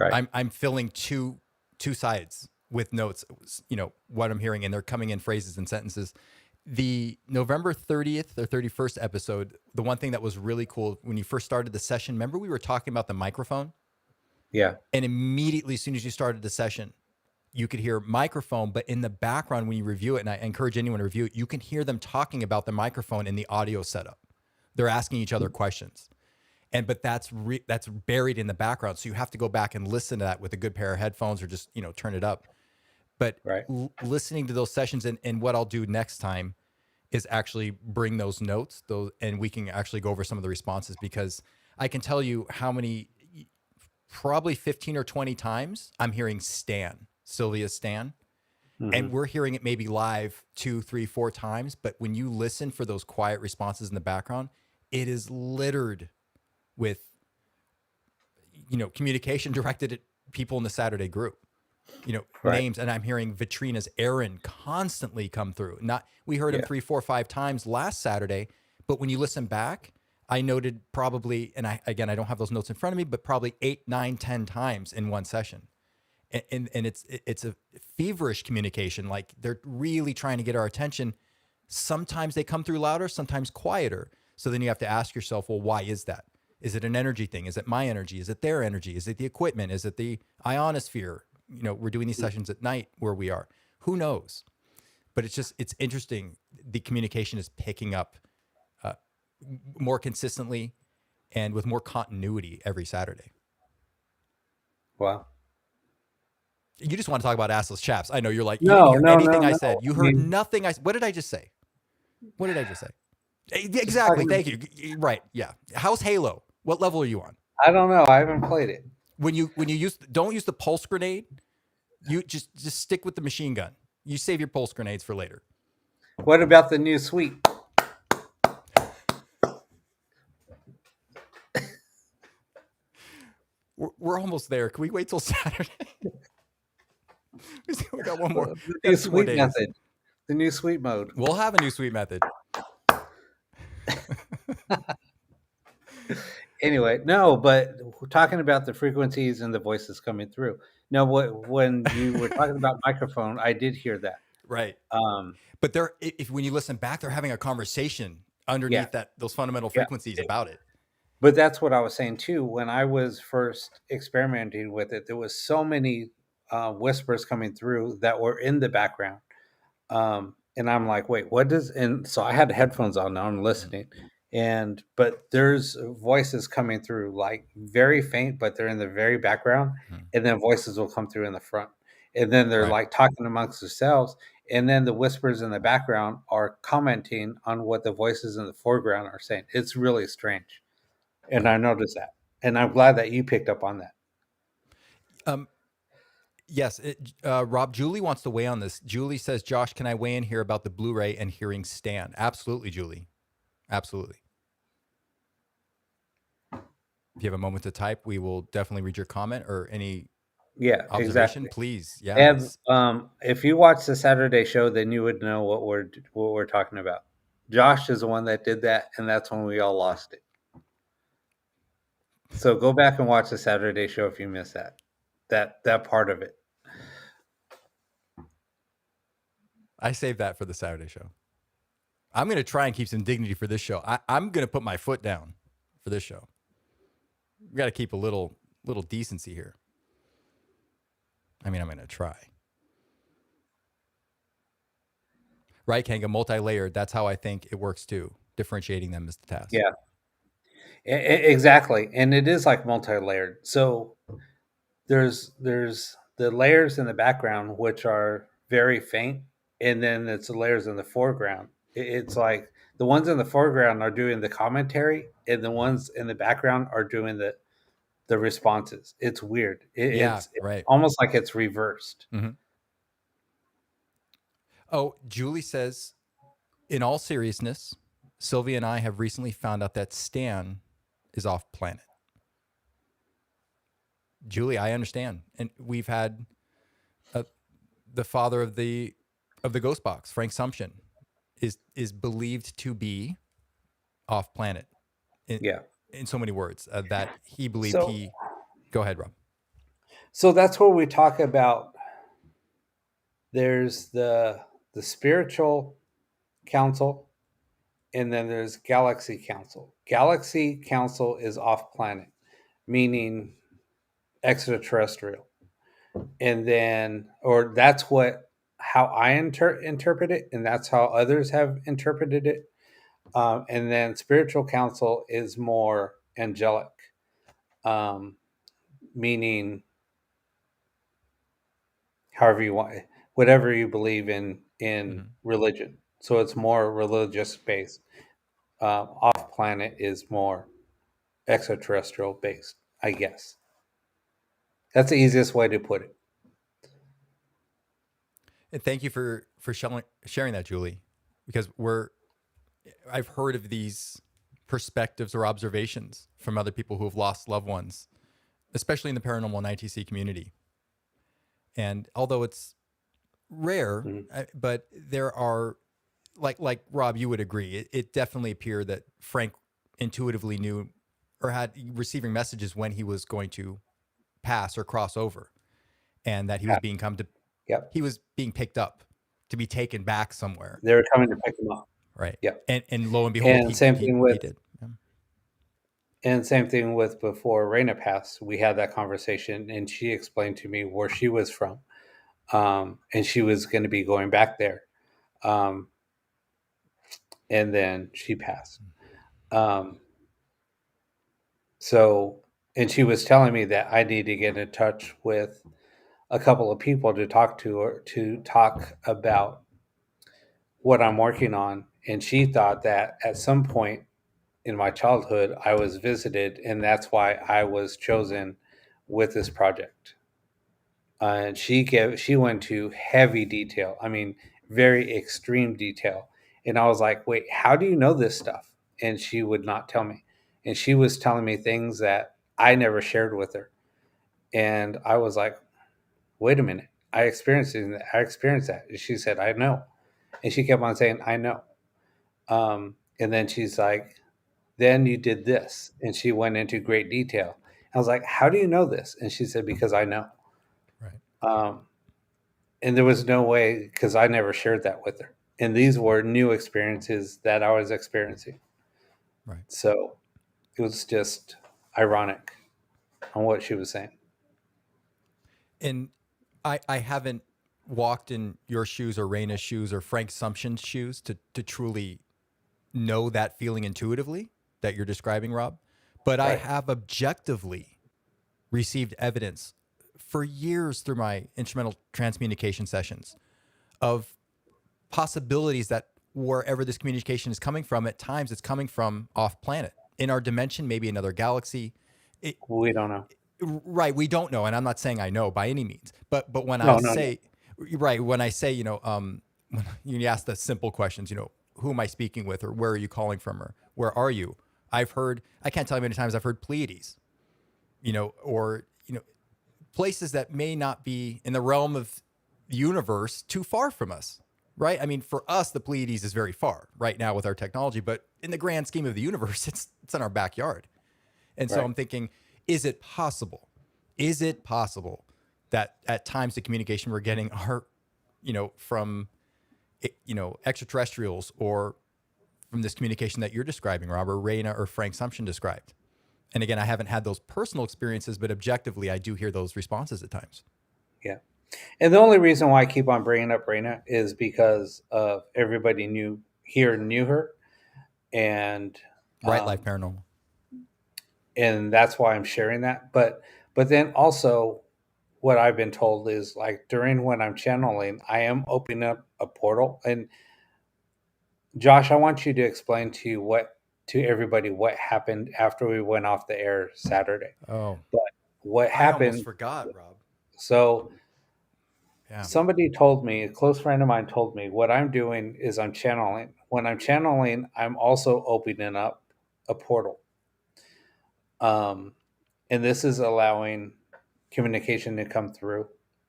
Right. I'm filling two sides with notes, you know, what I'm hearing, and they're coming in phrases and sentences. The November 30th or 31st episode, the one thing that was really cool when you first started the session, remember we were talking about the microphone? Yeah. And immediately, as soon as you started the session, you could hear microphone, but in the background, when you review it, and I encourage anyone to review it, you can hear them talking about the microphone in the audio setup. They're asking each other questions. But that's buried in the background. So you have to go back and listen to that with a good pair of headphones or just, you know, turn it up. But Right. listening to those sessions, and what I'll do next time is actually bring those notes, and we can actually go over some of the responses, because I can tell you how many, probably 15 or 20 times I'm hearing Sylvia's Stan. Mhm. And we're hearing it maybe live 2, 3, 4 times. But when you listen for those quiet responses in the background, it is littered with, you know, communication directed at people in the Saturday group, you know, Right. names. And I'm hearing Vitrina's Aaron constantly come through. We heard him Yeah. 3, 4, 5 times last Saturday, but when you listen back, I noted probably, and I don't have those notes in front of me, but probably 8, 9, 10 times in one session. And it's a feverish communication. Like, they're really trying to get our attention. Sometimes they come through louder, sometimes quieter. So then you have to ask yourself, well, why is that? Is it an energy thing? Is it my energy? Is it their energy? Is it the equipment? Is it the ionosphere? You know, we're doing these sessions at night where we are. Who knows? But it's interesting. The communication is picking up more consistently and with more continuity every Saturday. Wow. You just want to talk about assless chaps. I know you're like, you didn't No, hear no, anything no, I no. said. You I heard mean, nothing. What did I just say? What did I just say? just Exactly. talking. Thank you. Right. Yeah. How's Halo? What level are you on? I don't know. I haven't played it. When you don't use the pulse grenade, you just stick with the machine gun. You save your pulse grenades for later. What about the new suite? We're almost there. Can we wait till Saturday? We got one more. The We new got 2 more suite days. method. The new suite mode. We'll have a new sweet method. Anyway, no, but we're talking about the frequencies and the voices coming through. No, when you were talking about microphone, I did hear that. Right. Um, But if when you listen back, they're having a conversation underneath those fundamental yeah. frequencies about it. But that's what I was saying too. When I was first experimenting with it, there was so many whispers coming through that were in the background, and I'm like, wait, what does? And so I had headphones on. Now I'm listening, but there's voices coming through, like very faint, but they're in the very background, and then voices will come through in the front, and then they're Right. like talking amongst themselves, and then the whispers in the background are commenting on what the voices in the foreground are saying. It's really strange. And I noticed that, and I'm glad that you picked up on that. Yes, Rob, Julie wants to weigh on this. Julie says, Josh, can I weigh in here about the Blu-ray and hearing Stan? Absolutely, Julie. Absolutely. If you have a moment to type, we will definitely read your comment or any Yeah, observation, exactly. please. Yeah. And if you watch the Saturday show, then you would know what we're talking about. Josh is the one that did that, and that's when we all lost it. So go back and watch the Saturday show if you missed that part of it. I saved that for the Saturday show. I'm going to try and keep some dignity for this show. I'm going to put my foot down for this show. We got to keep a little little decency here. I mean, I'm going to try. Right, Kanga, multi-layered. That's how I think it works too. Differentiating them is the task. Yeah, exactly. And it is like multi-layered. So there's the layers in the background which are very faint, and then it's the layers in the foreground. It's like the ones in the foreground are doing the commentary, and the ones in the background are doing the responses. It's weird. Yeah, It's right. almost like it's reversed. Mm-hmm. Oh, Julie says, in all seriousness, Sylvia and I have recently found out that Stan is off planet. Julie, I understand, and we've had the father of the Ghost Box, Frank Sumption, is believed to be off planet. Yeah. In so many words, that he believed So he. Go ahead, Rob. so that's where we talk about. There's the spiritual council, and then there's Galaxy Council. Galaxy Council is off planet, meaning extraterrestrial. And then, or that's what how I interpret it, and that's how others have interpreted it. And then spiritual council is more angelic, um, meaning however you want, whatever you believe in Mm-hmm. religion. So it's more religious based. Off planet is more extraterrestrial based, I guess. That's the easiest way to put it. And thank you for sharing that, Julie, because I've heard of these perspectives or observations from other people who have lost loved ones, especially in the paranormal and ITC community. And although it's rare, Mhm. but there are, like Rob, you would agree, it definitely appeared that Frank intuitively knew or had receiving messages when he was going to pass or cross over, and that he was Yeah. being Yep. he was being picked up to be taken back somewhere, They're coming to pick them up. right? Yep. And lo and behold, And same thing he with did. Yeah. before Raina passed, we had that conversation, and she explained to me where she was from, and she was going to be going back there, um, and then she passed. Um, so, and she was telling me that I need to get in touch with a couple of people to talk to or to talk about what I'm working on, and she thought that at some point in my childhood I was visited, and that's why I was chosen with this project. And she went to heavy detail. I mean, very extreme detail. And I was like, "Wait, how do you know this stuff?" And she would not tell me. And she was telling me things that I never shared with her. And I was like, "Wait a minute. I experienced it. I experienced that." And she said, "I know." And she kept on saying, "I know." And then she's like, "Then you did this." And she went into great detail. I was like, "How do you know this?" And she said, "Because I know." Right. Um, and there was no way because I never shared that with her. And these were new experiences that I was experiencing. Right. So it was just ironic on what she was saying. And I haven't walked in your shoes or Raina's shoes or Frank Sumption's shoes to truly know that feeling intuitively that you're describing, Rob. But I Right. have objectively received evidence for years through my instrumental transcommunication sessions of possibilities that wherever this communication is coming from, at times it's coming from off planet in our dimension, maybe another galaxy. We don't know. Right, we don't know, and I'm not saying I know by any means. But when I No, no, no. say, right, when I say, when you ask the simple questions, who am I speaking with, or where are you calling from, or where are you? I've heard, I can't tell you how many times I've heard Pleiades, or places that may not be in the realm of the universe too far from us, right? I mean, for us, the Pleiades is very far right now with our technology, but in the grand scheme of the universe, it's in our backyard. And so Right. I'm thinking, is it possible? Is it possible that at times the communication we're getting are, from, extraterrestrials, or from this communication that you're describing, Robert, Raina, or Frank Sumption described? And again, I haven't had those personal experiences, but objectively, I do hear those responses at times. Yeah. And the only reason why I keep on bringing up Raina is because of everybody knew her, and Right Life um, Paranormal. and that's why I'm sharing that. But then also, what I've been told is like during when I'm channeling, I am opening up a portal. And Josh, I want you to explain to everybody what happened after we went off the air Saturday. Oh, But what I almost happened? forgot, Rob. So Yeah. somebody told me, a close friend of mine told me, what I'm doing is I'm channeling. When I'm channeling, I'm also opening up a portal. Um, and this is allowing communication to come through.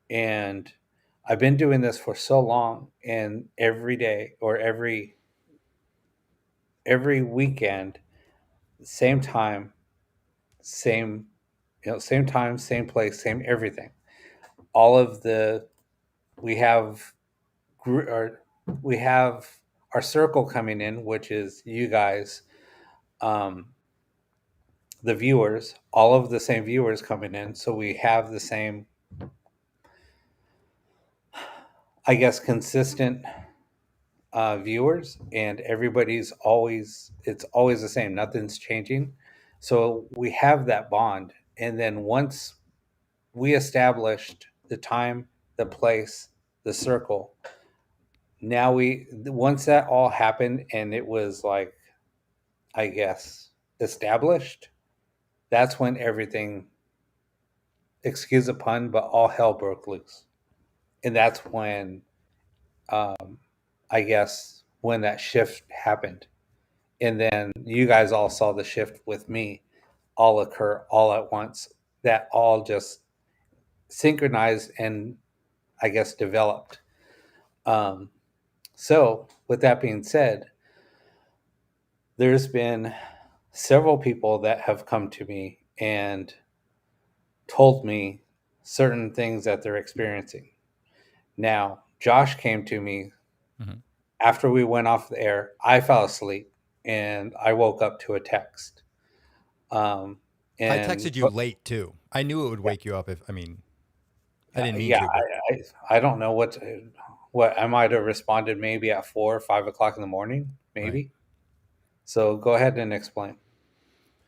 And I've been doing this for so long, and every day or every weekend, same time, same same time, same place, same everything. All of the we have or we have our circle coming in, which is you guys, um, the viewers, all of the same viewers coming in. So we have the same, I guess, consistent viewers, and it's always the same. Nothing's changing. So we have that bond. And then once we established the time, the place, the circle, now once that all happened and it was like, I guess, established, that's when everything, excuse the pun, but all hell broke loose. And that's when, I guess, when that shift happened. And then you guys all saw the shift with me all occur all at once. That all just synchronized and, I guess, developed. Um, so, with that being said, there's been several people that have come to me and told me certain things that they're experiencing. Now, Josh came to me Mhm. after we went off the air. I fell asleep and I woke up to a text. Um, I and texted you late too. I knew it would yeah, wake you up if, I mean, I didn't mean yeah, to, but I don't know what I might have responded maybe at 4 or 5 o'clock in the morning, right. maybe. So go ahead and explain.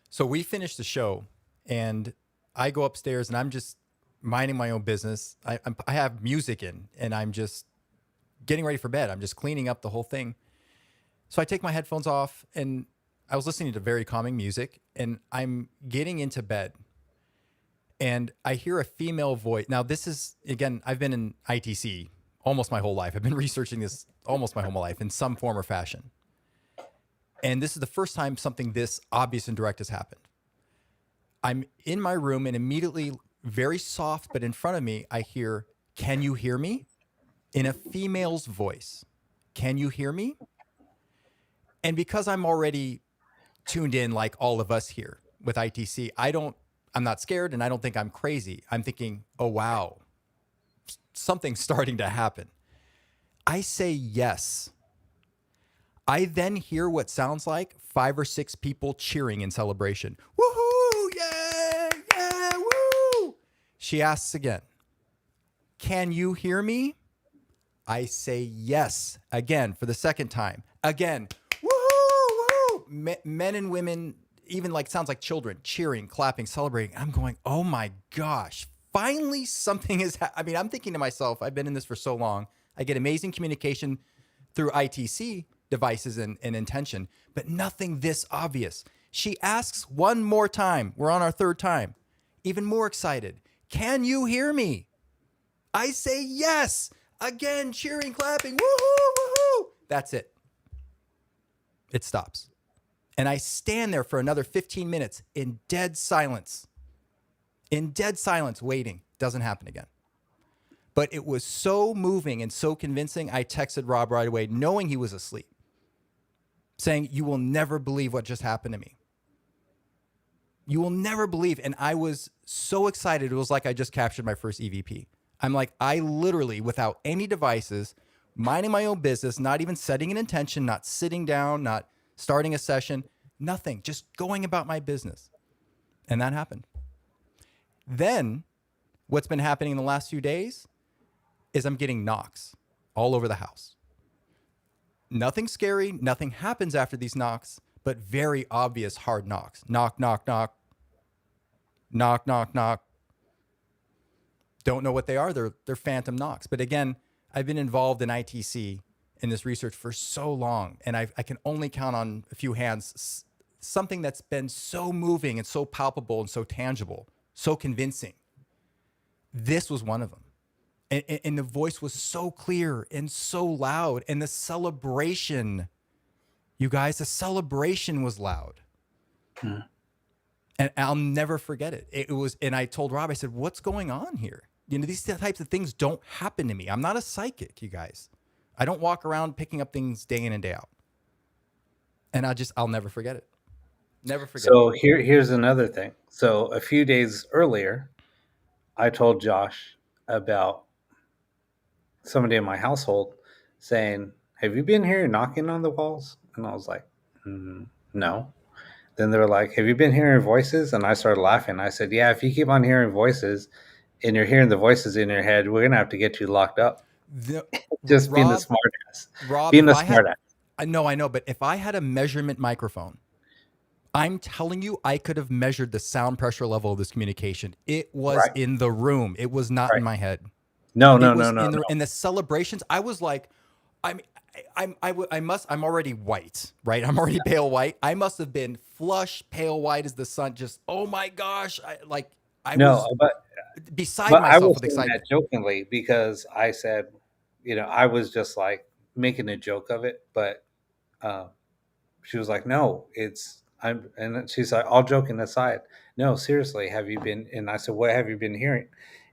So we finished the show and I go upstairs and I'm just minding my own business. I have music in and I'm just getting ready for bed. I'm just cleaning up the whole thing. So I take my headphones off and I was listening to very calming music and I'm getting into bed and I hear a female voice. Now, this is, again, I've been in ITC almost my whole life. I've been researching this almost my whole life in some form or fashion. And this is the first time something this obvious and direct has happened. I'm in my room and immediately, very soft, but in front of me, I hear, "Can you hear me?" in a female's voice. "Can you hear me?" And because I'm already tuned in like all of us here with ITC, I'm not scared and I don't think I'm crazy. I'm thinking, oh, wow, something's starting to happen. I say yes. I then hear what sounds like 5 or 6 people cheering in celebration. Woohoo! Yeah! Yeah! Woo! She asks again, "Can you hear me?" I say yes again for the second time. Again, woohoo! Woo! Men and women, even like sounds like children, cheering, clapping, celebrating. I'm going, oh my gosh, finally something is. I mean, I'm thinking to myself, I've been in this for so long. I get amazing communication through ITC devices and intention, but nothing this obvious. She asks one more time. We're on our third time. Even more excited. "Can you hear me?" I say yes. Again, cheering, clapping. Woohoo, woohoo. That's it. It stops. And I stand there for another 15 minutes in dead silence. In dead silence, waiting. Doesn't happen again. But it was so moving and so convincing, I texted Rob right away, knowing he was asleep, saying, "You will never believe what just happened to me. You will never believe." And I was so excited. It was like I just captured my first EVP. I'm like, I literally, without any devices, minding my own business, not even setting an intention, not sitting down, not starting a session, nothing, just going about my business. And that happened. Then what's been happening in the last few days is I'm getting knocks all over the house. Nothing scary. Nothing happens after these knocks, but very obvious hard knocks. Knock, knock, knock. Knock, knock, knock. Don't know what they are. They're phantom knocks. But again, I've been involved in ITC in this research for so long, and I can only count on a few hands something that's been so moving and so palpable and so tangible, so convincing. This was one of them. And the voice was so clear and so loud. And the celebration, you guys, the celebration was loud. And I'll never forget it. It was, and I told Rob, I said, what's going on here? You know, these types of things don't happen to me. I'm not a psychic, you guys. I don't walk around picking up things day in and day out. And I'll never forget it. Never forget it. So here's another thing. So a few days earlier, I told Josh about somebody in my household saying, "Have you been here knocking on the walls?" And I was like, "No." Then they were like, "Have you been hearing voices?" And I started laughing. I said, "Yeah, if you keep on hearing voices and you're hearing the voices in your head, we're going to have to get you locked up." Just being the smart ass. Rob, being the smart ass. I know, but if I had a measurement microphone, I'm telling you, I could have measured the sound pressure level of this communication. It was in the room. It was not in my head. No. In the celebrations, I was like, I'm already white, right? I'm already pale white. I must have been flush, pale white as the sun. Just, oh my gosh. I was beside myself with excitement. That jokingly, because I said, you know, I was just like making a joke of it, but she was like, "No, and she's like, all joking aside, no, seriously, have you been?" And I said, "What have you been hearing?"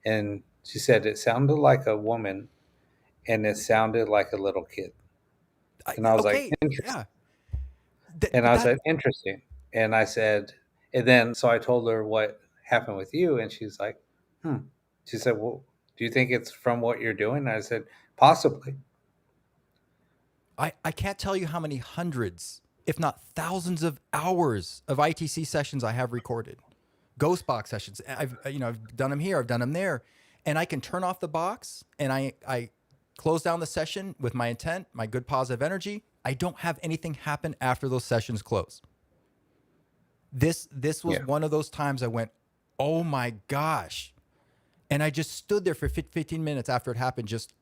And she said, "It sounded like a woman and it sounded like a little kid." And I was like, "Interesting." Yeah. And I said, "Interesting." And I said, and then, so I told her what happened with you. And she's like, She said, "Well, do you think it's from what you're doing?" And I said, "Possibly." I can't tell you how many hundreds, if not thousands of hours of ITC sessions I have recorded. Ghost box sessions. I've done them here, I've done them there. And I can turn off the box and I close down the session with my intent, my good positive energy. I don't have anything happen after those sessions close. This was one of those times I went, oh my gosh. And I just stood there for 15 minutes after it happened, just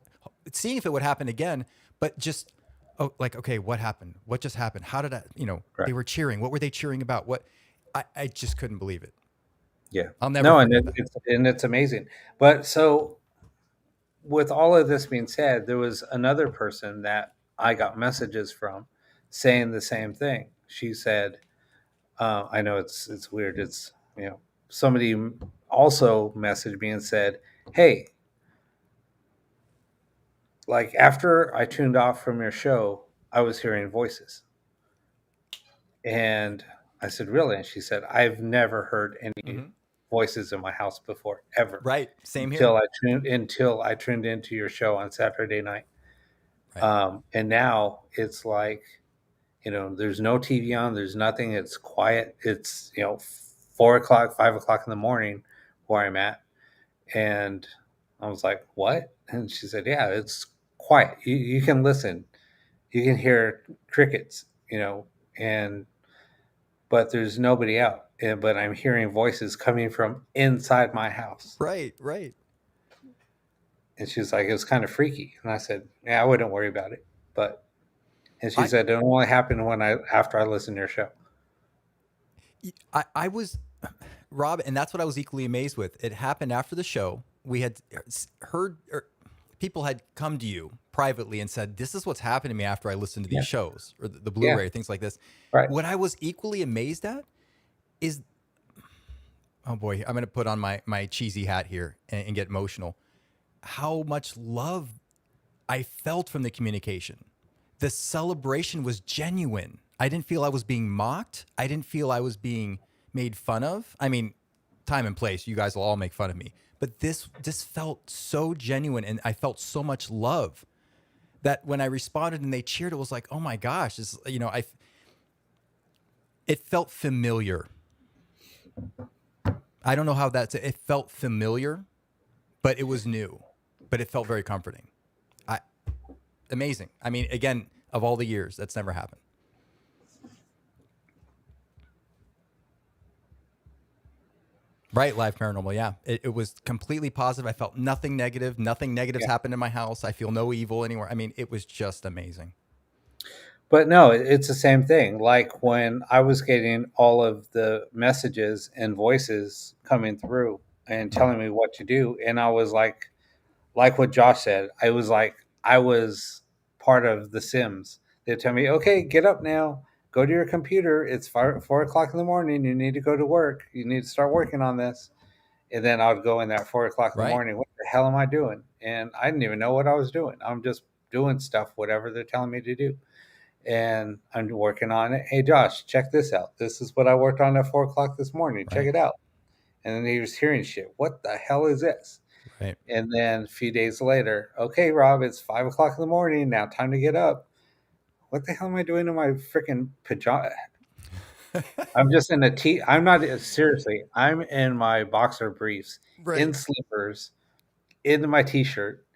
seeing if it would happen again, but just, okay, what happened? What just happened? How did I, They were cheering. What were they cheering about? I just couldn't believe it. Yeah. I'll never forget that. It's amazing. But so with all of this being said, there was another person that I got messages from saying the same thing. She said, I know it's weird. It's, somebody also messaged me and said, "Hey, like after I tuned off from your show, I was hearing voices." And I said, "Really?" And she said, "I've never heard any voices in my house before, ever." Right. Same until here. Until I tuned into your show on Saturday night. Right. And now it's like, there's no TV on, there's nothing. It's quiet. It's, 4:00, 5:00 in the morning where I'm at. And I was like, "What?" And she said, "Yeah, it's quiet. You can listen. You can hear crickets, but there's nobody out. But I'm hearing voices coming from inside my house." Right. And she's like, "It was kind of freaky." And I said, "Yeah, I wouldn't worry about it." And she said, "It only happened after I listened to your show." I was, Rob, and that's what I was equally amazed with. It happened after the show. We had heard, people had come to you privately and said, "This is what's happened to me after I listened to these shows or the Blu-ray, things like this." Right. What I was equally amazed at is, oh boy, I'm going to put on my cheesy hat here and get emotional. How much love I felt from the communication. The celebration was genuine. I didn't feel I was being mocked. I didn't feel I was being made fun of. I mean, time and place, you guys will all make fun of me. But this felt so genuine, and I felt so much love that when I responded and they cheered, it was like, oh my gosh, it felt familiar. I don't know how it felt familiar, but it was new, but it felt very comforting. Amazing. I mean, again, of all the years, that's never happened. Right, live paranormal. Yeah, it was completely positive. I felt nothing negative. Nothing negatives Yeah. happened in my house. I feel no evil anywhere. I mean, it was just amazing. But no, it's the same thing. Like when I was getting all of the messages and voices coming through and telling me what to do, and I was like what Josh said, I was part of The Sims. They tell me, okay, get up now, go to your computer. It's 4 o'clock in the morning. You need to go to work. You need to start working on this. And then I would go in there at 4 o'clock in the Right, morning. What the hell am I doing? And I didn't even know what I was doing. I'm just doing stuff, whatever they're telling me to do. And I'm working on it. Hey, Josh, check this out. This is what I worked on at 4 o'clock this morning. Check right, it out. And then he was hearing shit. What the hell is this? right, And then a few days later, okay, Rob, it's 5 o'clock in the morning. Now time to get up. What the hell am I doing in my freaking pajama? I'm just in a t. I'm not seriously. I'm in my boxer briefs, right, in slippers, in my t-shirt,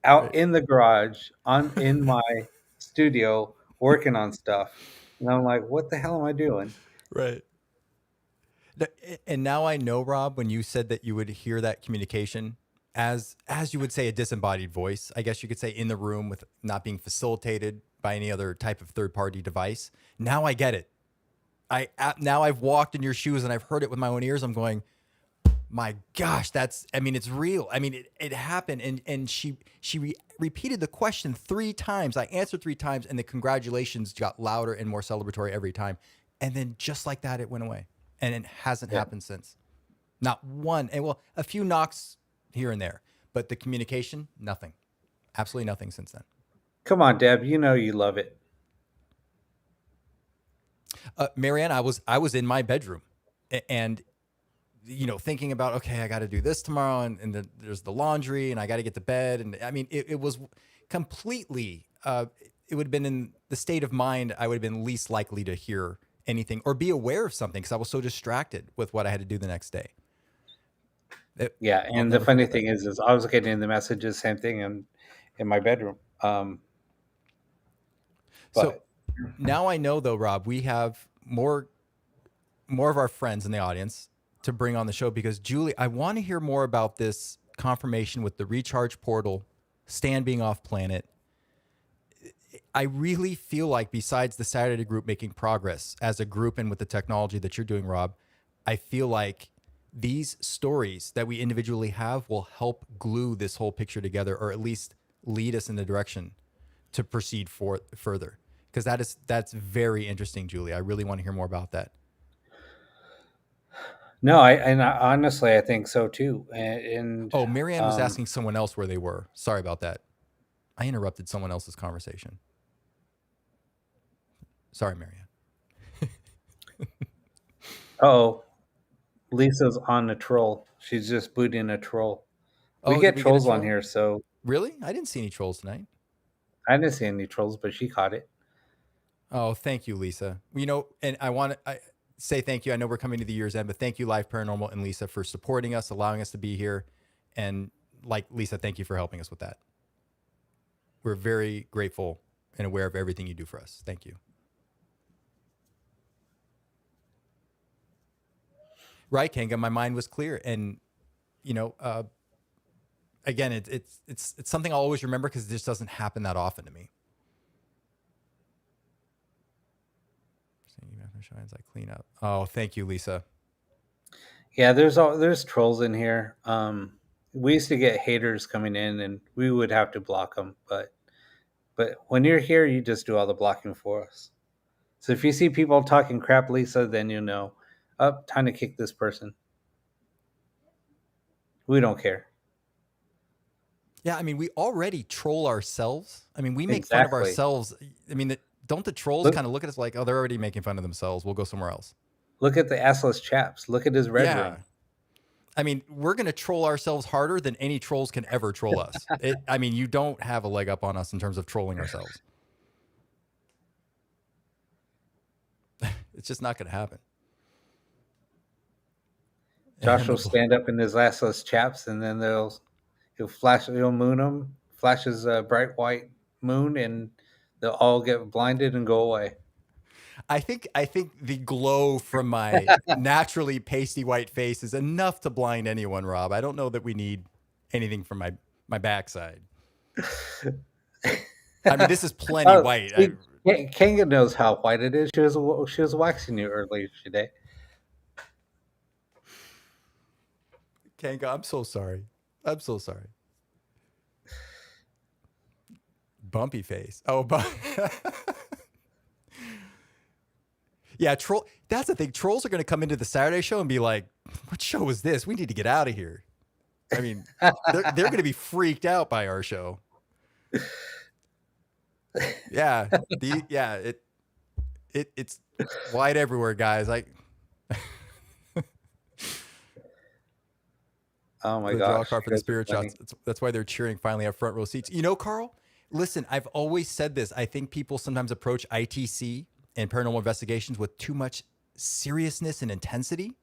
out right, in the garage, on in my studio, working on stuff. And I'm like, what the hell am I doing? right. And now I know, Rob, when you said that you would hear that communication as you would say a disembodied voice, I guess you could say in the room with not being facilitated by any other type of third party device. Now I get it. Now I've walked in your shoes and I've heard it with my own ears. I'm going, my gosh, it's real. I mean, it happened. And she repeated the question 3 times. I answered 3 times and the congratulations got louder and more celebratory every time. And then just like that, it went away. And it hasn't Yeah. happened since. Not one. And well, a few knocks here and there, but the communication, nothing. Absolutely nothing since then. Come on, Deb. You know you love it. Marianne, I was in my bedroom and thinking about, okay, I got to do this tomorrow, and there's the laundry, and I got to get to bed, and I mean, it was completely. It would have been in the state of mind I would have been least likely to hear anything or be aware of something because I was so distracted with what I had to do the next day. Yeah, I'll and the never funny forget that. thing is I was getting the messages, same thing in my bedroom. So But now I know, though, Rob, we have more of our friends in the audience to bring on the show because Julie, I want to hear more about this confirmation with the recharge portal, Stan being off planet. I really feel like besides the Saturday group making progress as a group and with the technology that you're doing, Rob, I feel like these stories that we individually have will help glue this whole picture together or at least lead us in the direction to proceed further. Because that's very interesting, Julie. I really want to hear more about that. no, honestly I think so too. And Oh, Marianne was um, asking someone else where they were. Sorry about that. I interrupted someone else's conversation. Sorry, Marianne. oh, Lisa's on a troll. She's just booting a troll. We Oh, did get we get a trolls on troll? here, so Really? I didn't see any trolls tonight. I didn't see any trolls, but she caught it. Oh, thank you, Lisa. And I want to say thank you. I know we're coming to the year's end, but thank you, Live Paranormal and Lisa, for supporting us, allowing us to be here. And like Lisa, thank you for helping us with that. We're very grateful and aware of everything you do for us. Thank you. Right, Kanga, my mind was clear. And, you know, again, it's something I'll always remember because it just doesn't happen that often to me. Shines like clean up. Oh, thank you, Lisa. Yeah, there's trolls in here. We used to get haters coming in, and we would have to block them. But when you're here, you just do all the blocking for us. So if you see people talking crap, Lisa, then you know, up time to kick this person. We don't care. Yeah, I mean, we already troll ourselves. I mean, we make fun of Exactly. ourselves. I mean, don't the trolls Look kind of look at us like, oh, they're already making fun of themselves. We'll go somewhere else. look at the assless chaps. Look at his red Yeah. ring. I mean, we're going to troll ourselves harder than any trolls can ever troll us. I mean, you don't have a leg up on us in terms of trolling ourselves. It's just not going to happen. Josh And will stand up in his assless chaps, and then he'll moon them, flashes a bright white moon, and they'll all get blinded and go away. I think the glow from my naturally pasty white face is enough to blind anyone, Rob. I don't know that we need anything from my backside. I mean, this is plenty Oh, white. see, Kanga knows how white it is. She was waxing you earlier today. Kanga, I'm so sorry. I'm so sorry. Bumpy face. Oh, yeah, troll. That's the thing. Trolls are going to come into the Saturday show and be like, "What show is this? We need to get out of here." I mean, they're going to be freaked out by our show. Yeah, it's white everywhere, guys. Oh my the gosh! draw card for the you guys are spirit funny. shots. That's why they're cheering. Finally, have front row seats. You know, Carl. Listen, I've always said this. I think people sometimes approach ITC and paranormal investigations with too much seriousness and intensity.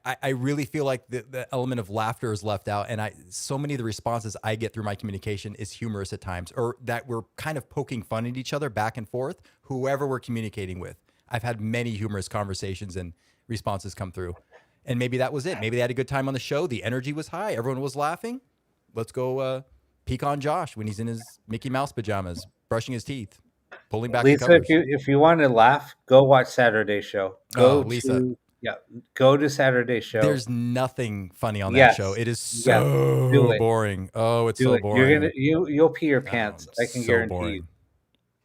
I really feel like the element of laughter is left out, and so many of the responses I get through my communication is humorous at times, or that we're kind of poking fun at each other back and forth. Whoever we're communicating with, I've had many humorous conversations and responses come through, and maybe that was it. Maybe they had a good time on the show. The energy was high. Everyone was laughing. Let's go peek on Josh when he's in his Mickey Mouse pajamas, brushing his teeth, pulling back the Lisa, covers. if you want to laugh, go watch Saturday show. Lisa. Go to Saturday show. There's nothing funny on that show. It is so boring. Oh, it's so boring. You'll pee your pants. I can guarantee you.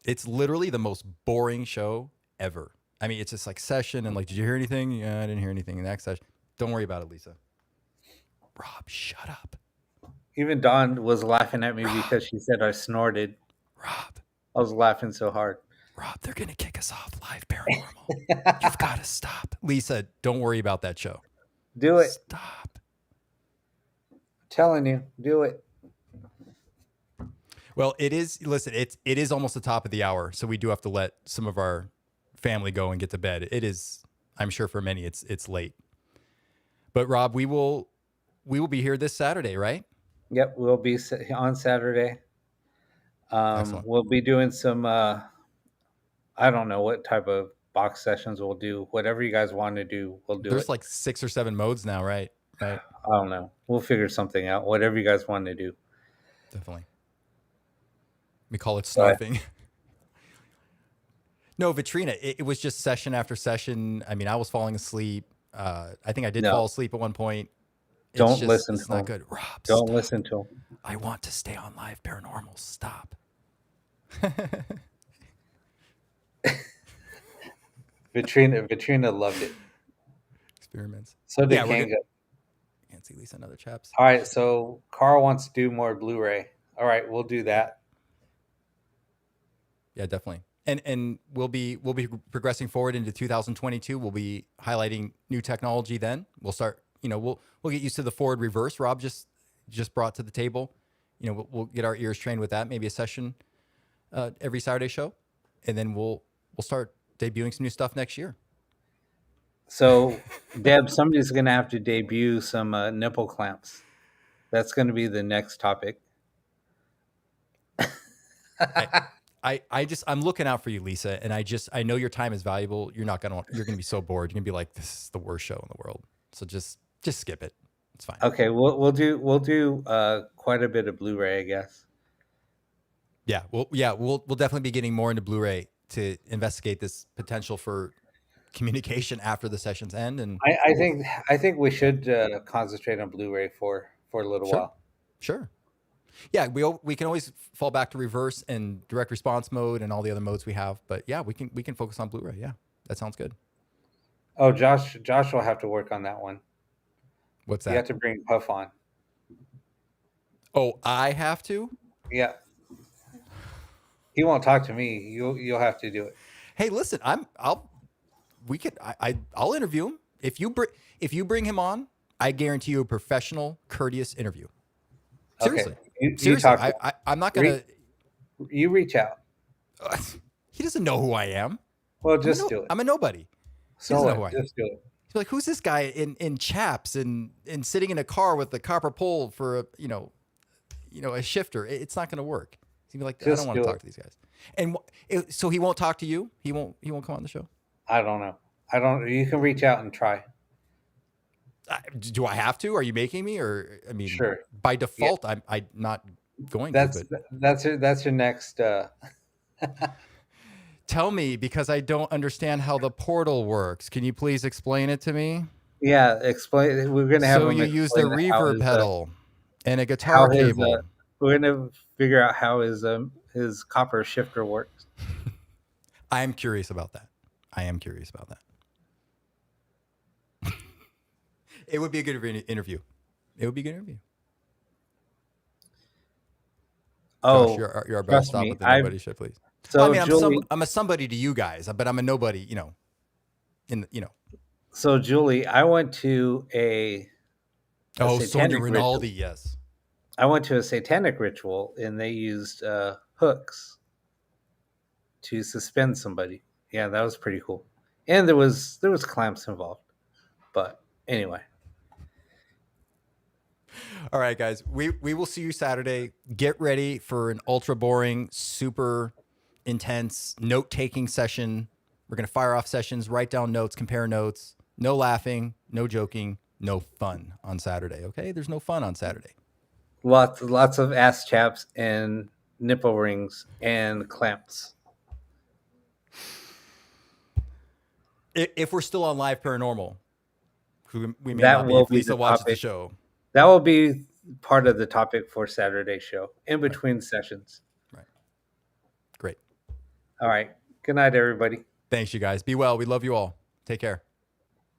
It's literally the most boring show ever. I mean, it's just like session and like, did you hear anything? Yeah, I didn't hear anything in the next session. Don't worry about it, Lisa. Rob, shut up. Even Dawn was laughing at me because she said I snorted. Rob. I was laughing so hard. Rob, they're going to kick us off live paranormal. You've got to stop. Lisa, don't worry about that show. Do it. Stop. I'm telling you, do it. Well, it is, listen, it is almost the top of the hour, so we do have to let some of our family go and get to bed. It is, I'm sure for many, it's late. But Rob, we will be here this Saturday, right? Yep, we'll be on Saturday. We'll be doing some, I don't know what type of box sessions we'll do. Whatever you guys want to do, we'll do. There's like 6 or 7 modes now, right? I don't know. We'll figure something out. Whatever you guys want to do. Definitely. We call it snarfing. No, Vitrina, it was just session after session. I mean, I was falling asleep. I think I did fall asleep at one point. Don't listen to him. It's not good. Rob, don't listen to him. I want to stay on live paranormal. Stop. Vitrina loved it. Experiments. So did Kanga. Can't see Lisa another chaps. All right, so Carl wants to do more Blu-ray. All right, we'll do that. Yeah, definitely. And we'll be progressing forward into 2022. We'll be highlighting new technology then. We'll start, we'll get used to the forward reverse Rob just brought to the table. We'll get our ears trained with that, maybe a session every Saturday show. And then we'll start debuting some new stuff next year. So, Deb, somebody's going to have to debut some nipple clamps. That's going to be the next topic. I'm looking out for you, Lisa, and I know your time is valuable. You're going to be so bored. You're going to be like, this is the worst show in the world. So just skip it. It's fine. Okay, we'll do quite a bit of Blu-ray, I guess. Yeah, we'll definitely be getting more into Blu-ray to investigate this potential for communication after the sessions end. And I think we should concentrate on Blu-ray for a little while. Sure. Yeah, we can always fall back to reverse and direct response mode and all the other modes we have. But yeah, we can focus on Blu-ray. Yeah, that sounds good. Oh, Josh will have to work on that one. What's that? You have to bring Puff on. Oh, I have to? Yeah. He won't talk to me. You'll have to do it. Hey, listen, I'll interview him. If you bring him on, I guarantee you a professional, courteous interview. Seriously. Okay. Seriously, you talk I'm not gonna. You reach out. He doesn't know who I am. Well, just do it. I'm a nobody. So just do it. He's like, who's this guy in chaps and sitting in a car with a copper pole for a shifter? It's not going to work. He's gonna be like, I don't Just want to do talk it. to these guys. And so he won't talk to you. He won't come on the show. I don't know. I don't. You can reach out and try. Do I have to? Are you making me? Or I mean, Sure. by Yeah. default, I'm not going That's to. But that's your next. tell me, because I don't understand how the portal works. Can you please explain it to me? Yeah, explain. We're gonna have So him you use the explain how reverb pedal and a guitar how his cable. we're gonna figure out how his copper shifter works. I am curious about that. It would be a good interview. It would be a good interview. Oh, Josh, you're about to trust stop me. with the nobody shit, please. So Well, I mean, Julie, I'm a somebody to you guys, but I'm a nobody. so Julie, I went to a Oh, Sonia satanic ritual. Rinaldi, yes. I went to a satanic ritual, and they used hooks to suspend somebody. Yeah, that was pretty cool. And there was clamps involved. But anyway. All right, guys. We will see you Saturday. Get ready for an ultra boring, super intense note-taking session. We're going to fire off sessions, write down notes, compare notes. No laughing, no joking, no fun on Saturday, okay? There's no fun on Saturday. Lots of ass chaps and nipple rings and clamps. If we're still on Live Paranormal, we may That not be will if be Lisa the watches the topic. show. That will be part of the topic for Saturday's show in between sessions. Right. Great. All right. Good night, everybody. Thanks, you guys. Be well. We love you all. Take care.